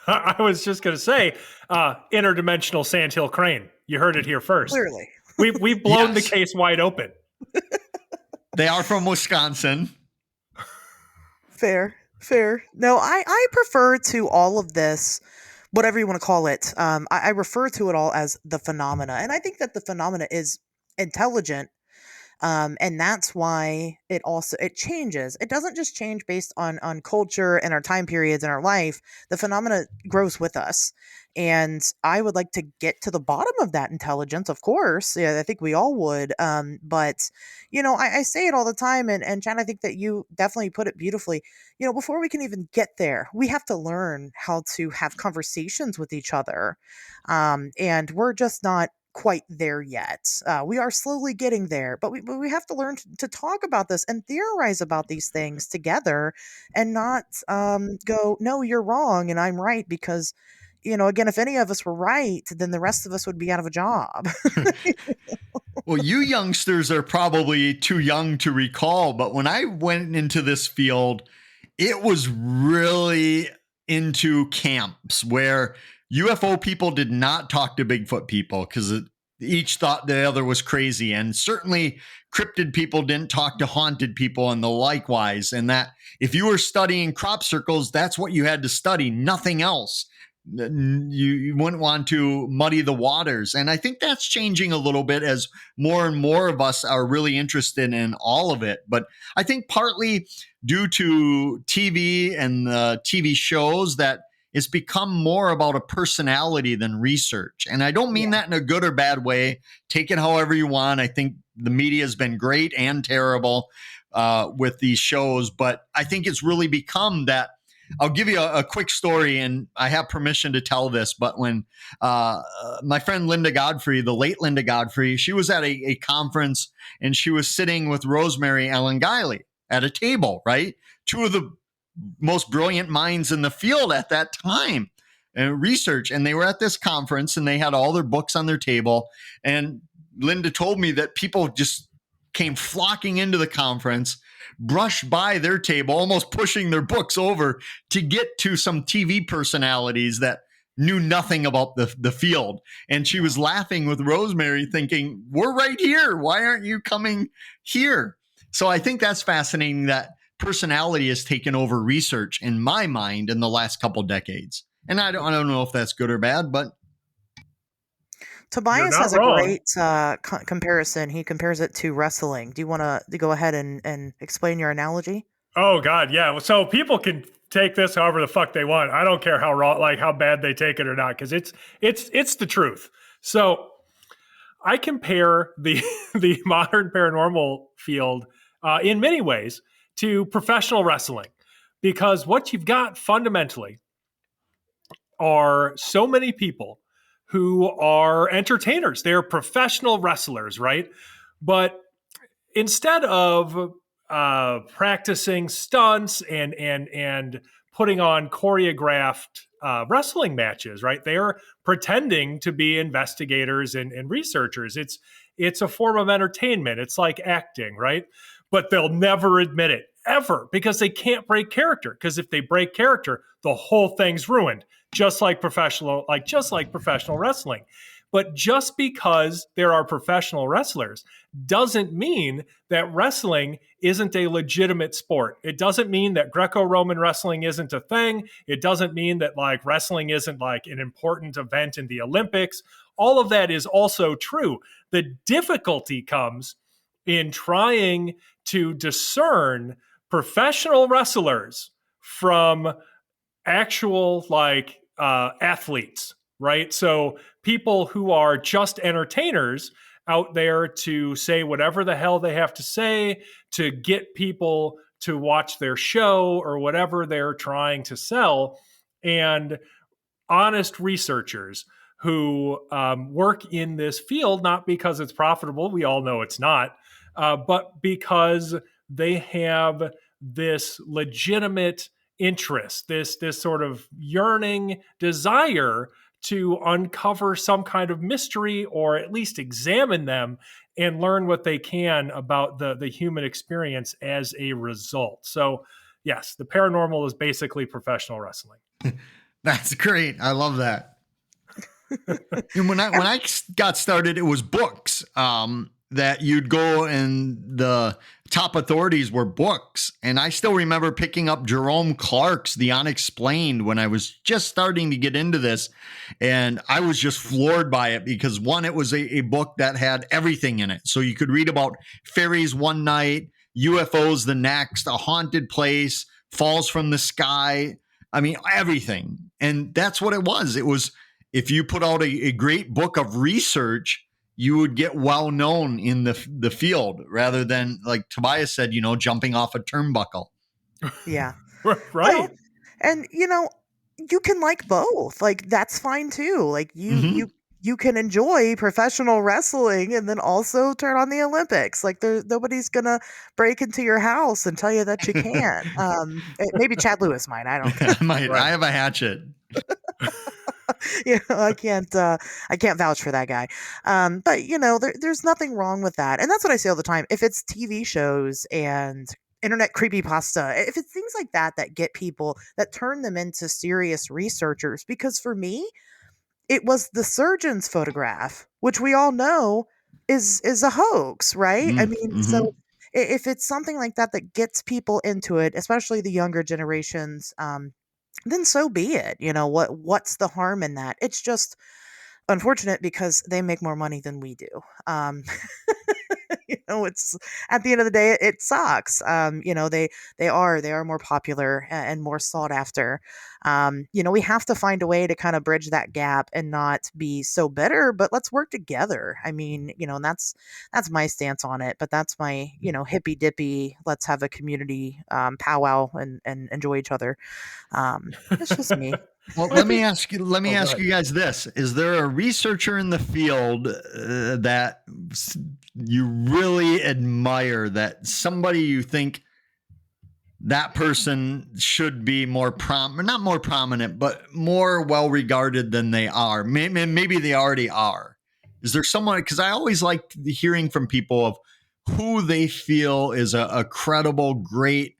I was just going to say interdimensional sandhill crane. You heard it here first. Clearly. We've blown the case wide open. They are from Wisconsin. Fair. No, I prefer to all of this, whatever you want to call it. I refer to it all as the phenomena. And I think that the phenomena is intelligent. And that's why it changes. It doesn't just change based on culture and our time periods in our life. The phenomena grows with us. And I would like to get to the bottom of that intelligence, of course. Yeah, I think we all would. But I say it all the time, and Jen, I think that you definitely put it beautifully. Before we can even get there, we have to learn how to have conversations with each other. And we're just not quite there yet. We are slowly getting there, but we have to learn to talk about this and theorize about these things together, and not go, no, you're wrong and I'm right, because again, if any of us were right, then the rest of us would be out of a job. Well, you youngsters are probably too young to recall, but when I went into this field, it was really into camps where UFO people did not talk to Bigfoot people because each thought the other was crazy. And certainly cryptid people didn't talk to haunted people, and the likewise. And that if you were studying crop circles, that's what you had to study, nothing else. You wouldn't want to muddy the waters. And I think that's changing a little bit as more and more of us are really interested in all of it. But I think partly due to TV and the TV shows that it's become more about a personality than research. And I don't mean that in a good or bad way. Take it however you want. I think the media has been great and terrible with these shows, but I think it's really become that. I'll give you a quick story, and I have permission to tell this, but when my friend Linda Godfrey, the late Linda Godfrey, she was at a conference, and she was sitting with Rosemary Ellen Guiley at a table, right? Two of the most brilliant minds in the field at that time and research. And they were at this conference, and they had all their books on their table. And Linda told me that people just came flocking into the conference, brushed by their table, almost pushing their books over to get to some TV personalities that knew nothing about the field. And she was laughing with Rosemary, thinking, we're right here. Why aren't you coming here? So I think that's fascinating that personality has taken over research in my mind in the last couple decades. And I don't know if that's good or bad, but Tobias not has a wrong. great comparison. He compares it to wrestling. Do you want to go ahead and explain your analogy? Oh God, yeah. So people can take this however the fuck they want. I don't care how raw, like how bad they take it or not, because it's the truth. So I compare the the modern paranormal field in many ways to professional wrestling, because what you've got fundamentally are so many people who are entertainers. They're professional wrestlers, right? But instead of practicing stunts and putting on choreographed wrestling matches, right? They're pretending to be investigators and researchers. It's a form of entertainment. It's like acting, right? But they'll never admit it ever, because they can't break character. Because if they break character, the whole thing's ruined. Just like professional wrestling. But just because there are professional wrestlers doesn't mean that wrestling isn't a legitimate sport. It doesn't mean that Greco-Roman wrestling isn't a thing. It doesn't mean that like wrestling isn't like an important event in the Olympics. All of that is also true. The difficulty comes in trying to discern professional wrestlers from actual athletes, right? So people who are just entertainers out there to say whatever the hell they have to say to get people to watch their show or whatever they're trying to sell, and honest researchers who work in this field, not because it's profitable, we all know it's not, but because they have this legitimate interest, this sort of yearning desire to uncover some kind of mystery, or at least examine them and learn what they can about the human experience as a result. So yes, the paranormal is basically professional wrestling. that's great. I love that. And when I got started, it was books. that you'd go and the top authorities were books. And I still remember picking up Jerome Clark's The Unexplained when I was just starting to get into this. And I was just floored by it because, one, it was a book that had everything in it. So you could read about fairies one night, UFOs the next, a haunted place, falls from the sky. I mean, everything. And that's what it was. It was, if you put out a great book of research, you would get well known in the field rather than, like Tobias said, jumping off a turnbuckle. Yeah. Right. Well, and you can like both. Like, that's fine too. Like, you can enjoy professional wrestling and then also turn on the Olympics. Like, nobody's gonna break into your house and tell you that you can't. Maybe Chad Lewis might. I don't care. I might. Right. I have a hatchet. I can't vouch for that guy. But there's nothing wrong with that. And that's what I say all the time. If it's TV shows and internet creepypasta, if it's things like that get people, that turn them into serious researchers, because for me, it was the surgeon's photograph, which we all know is a hoax, right? I mean, so if it's something like that gets people into it, especially the younger generations, then so be it. What's the harm in that? It's just unfortunate because they make more money than we do. It's, at the end of the day, it sucks. They are more popular and more sought after. We have to find a way to kind of bridge that gap and not be so bitter, but let's work together. I mean, and that's my stance on it, but that's my, hippy dippy, let's have a community powwow and enjoy each other. It's just me. Well, let me ask you guys this. Is there a researcher in the field that you really admire, that somebody you think that person should be not more prominent, but more well-regarded than they are? Maybe they already are. Is there someone, because I always like hearing from people of who they feel is a credible, great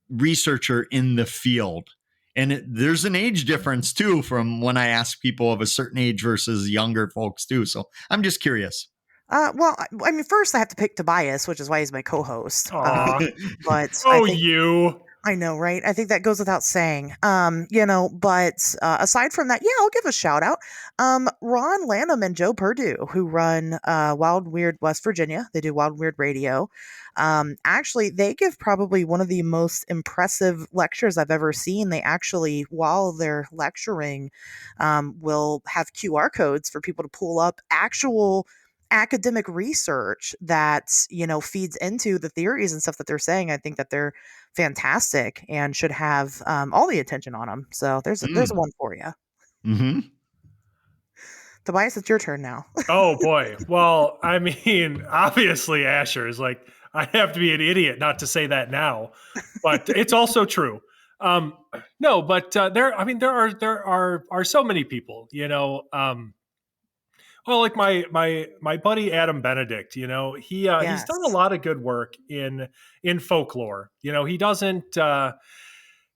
researcher in the field. And there's an age difference, too, from when I ask people of a certain age versus younger folks, too. So I'm just curious. Well, I mean, first I have to pick Tobias, which is why he's my co-host. But I know, right? I think that goes without saying. But aside from that, I'll give a shout out. Ron Lanham and Joe Perdue, who run Wild Weird West Virginia. They do Wild Weird Radio. Actually, they give probably one of the most impressive lectures I've ever seen. They actually, while they're lecturing, will have QR codes for people to pull up actual academic research that feeds into the theories and stuff that they're saying. I think that they're fantastic and should have all the attention on them. So there's one for you. Mm-hmm. Tobias, it's your turn now. Oh boy. Well, I mean, obviously Asherz, like, I have to be an idiot not to say that now, but it's also true. No, but there are so many people, well, like my buddy Adam Benedict, he's done a lot of good work in folklore. He doesn't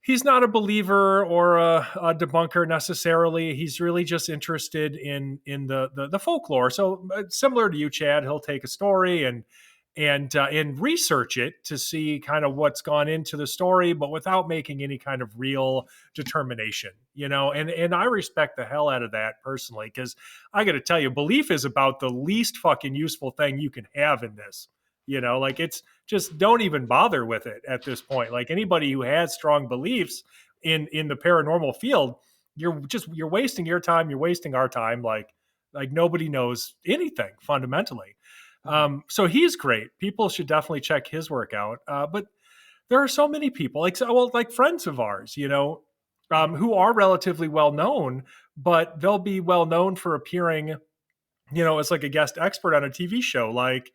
he's not a believer or a debunker necessarily. He's really just interested in the folklore. So similar to you, Chad, he'll take a story and research it to see kind of what's gone into the story, but without making any kind of real determination, and I respect the hell out of that personally, because I got to tell you, belief is about the least fucking useful thing you can have in this, like, it's just, don't even bother with it at this point. Like, anybody who has strong beliefs in the paranormal field, you're wasting your time. You're wasting our time. Like nobody knows anything fundamentally. So he's great. People should definitely check his work out. But there are so many people, like friends of ours, who are relatively well known, but they'll be well known for appearing, as like a guest expert on a TV show, like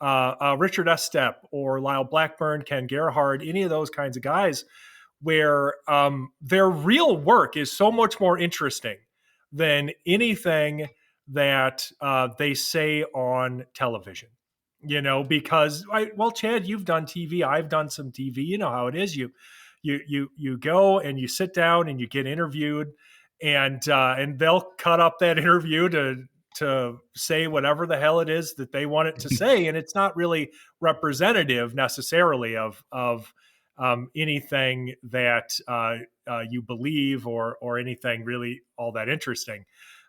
Richard Estep or Lyle Blackburn, Ken Gerhard, any of those kinds of guys, where their real work is so much more interesting than anything that they say on television, because Chad, you've done TV, I've done some TV, you know how it is. You go and you sit down and you get interviewed, and they'll cut up that interview to to say whatever the hell it is that they want it to say, and it's not really representative necessarily of anything that you believe or anything really all that interesting.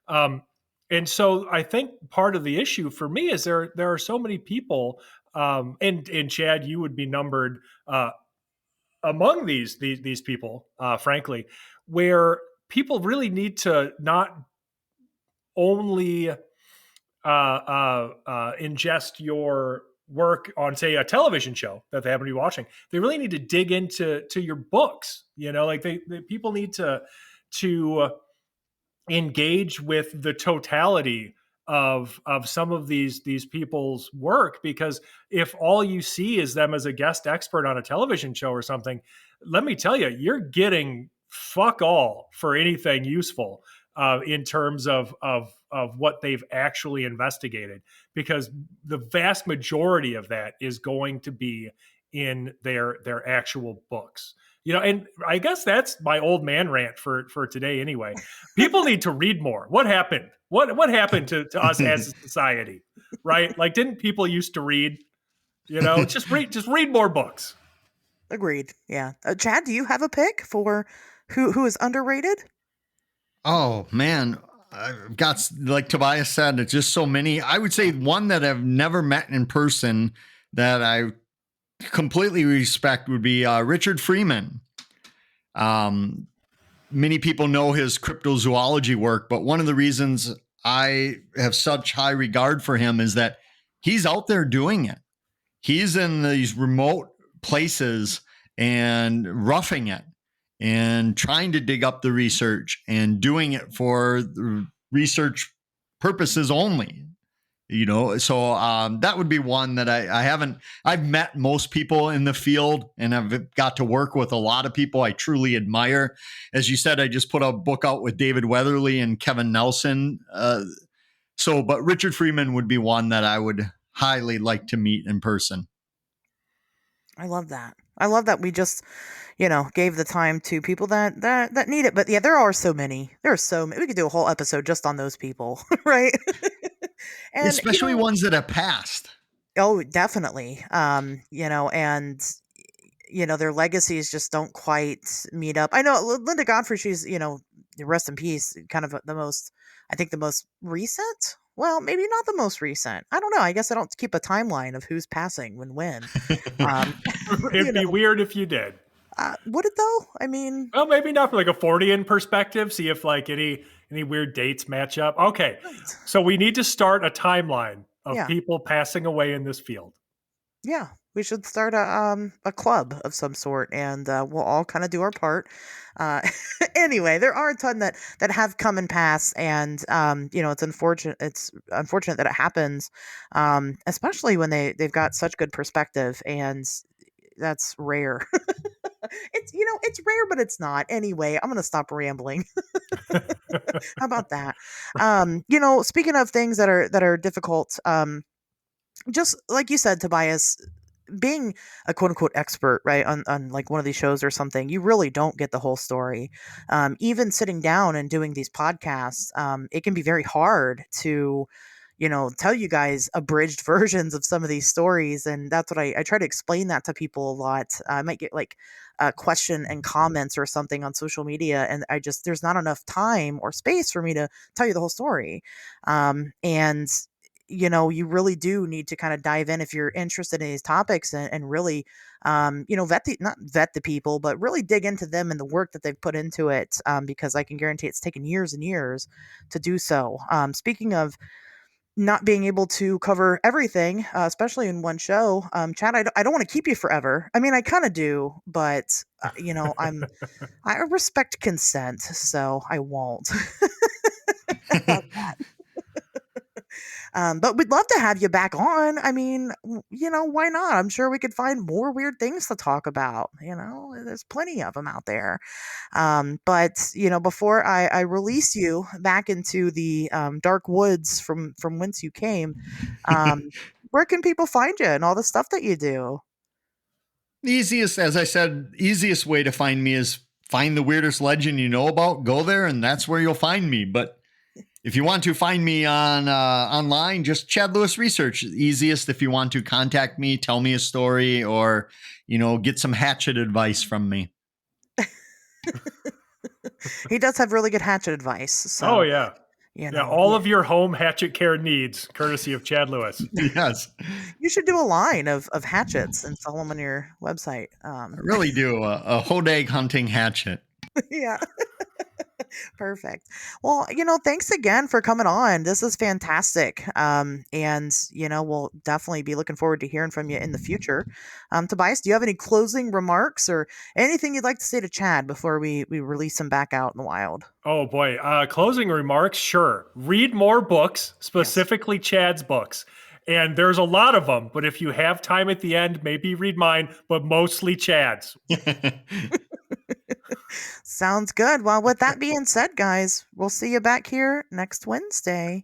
And so I think part of the issue for me is there are so many people, and Chad, you would be numbered among these people, frankly, where people really need to not only ingest your work on, say, a television show that they happen to be watching. They really need to dig into your books. Like they people need to engage with the totality of some of these people's work, because if all you see is them as a guest expert on a television show or something, let me tell you, you're getting fuck all for anything useful in terms of what they've actually investigated, because the vast majority of that is going to be in their actual books. And I guess that's my old man rant for today anyway. People need to read more. What happened? What happened to us as a society, right? Like, didn't people used to read? Just read more books. Agreed. Yeah. Chad, do you have a pick for who is underrated? Oh man, I've got, like Tobias said, it's just so many. I would say one that I've never met in person that I completely respect would be Richard Freeman. Many people know his cryptozoology work, but one of the reasons I have such high regard for him is that he's out there doing it. He's in these remote places and roughing it and trying to dig up the research and doing it for research purposes only. So that would be one that I've met most people in the field, and I've got to work with a lot of people I truly admire. As you said, I just put a book out with David Weatherly and Kevin Nelson. But Richard Freeman would be one that I would highly like to meet in person. I love that. I love that we just, gave the time to people that need it. But yeah, there are so many. There are so many. We could do a whole episode just on those people, right? And especially ones that have passed. Oh, definitely. And their legacies just don't quite meet up. I know Linda Godfrey, she's, rest in peace, kind of the most recent. Well, maybe not the most recent. I don't know. I guess I don't keep a timeline of who's passing when. It'd be weird if you did. Would it though? I mean, well, maybe not from like a Fortean perspective. See if like any weird dates match up. Okay, right. So we need to start a timeline of people passing away in this field. Yeah, we should start a club of some sort, and we'll all kind of do our part. Anyway, there are a ton that have come and passed, and it's unfortunate. It's unfortunate that it happens, especially when they've got such good perspective, and that's rare. It's rare, but it's not. Anyway, I'm gonna stop rambling. How about that? Speaking of things that are difficult, just like you said, Tobias, being a quote unquote expert, right, on like one of these shows or something, you really don't get the whole story. Even sitting down and doing these podcasts, it can be very hard to, tell you guys abridged versions of some of these stories. And that's what I try to explain that to people a lot. I might get like a question and comments or something on social media, and there's not enough time or space for me to tell you the whole story. And you really do need to kind of dive in if you're interested in these topics and really, not vet the people, but really dig into them and the work that they've put into it. Because I can guarantee it's taken years and years to do so. Speaking of not being able to cover everything, especially in one show, Chad, I don't want to keep you forever. I mean, I kind of do, but I respect consent, so I won't. About that. But we'd love to have you back on. I mean, why not? I'm sure we could find more weird things to talk about. There's plenty of them out there. But before I release you back into the dark woods from whence you came, where can people find you and all the stuff that you do? The easiest way to find me is find the weirdest legend you know about, go there, and that's where you'll find me. But If you want to find me on online, just Chad Lewis Research. Easiest if you want to contact me, tell me a story, or get some hatchet advice from me. He does have really good hatchet advice. So, Oh yeah. Yeah, all of your home hatchet care needs, courtesy of Chad Lewis. Yes. You should do a line of hatchets and sell them on your website. I really do. A hodag hunting hatchet. Yeah. Perfect. Well, thanks again for coming on. This is fantastic. And, we'll definitely be looking forward to hearing from you in the future. Tobias, do you have any closing remarks or anything you'd like to say to Chad before we release him back out in the wild? Oh boy. Closing remarks. Sure. Read more books, specifically Chad's books. And there's a lot of them, but if you have time at the end, maybe read mine, but mostly Chad's. Sounds good. Well, with that being said, guys, we'll see you back here next Wednesday.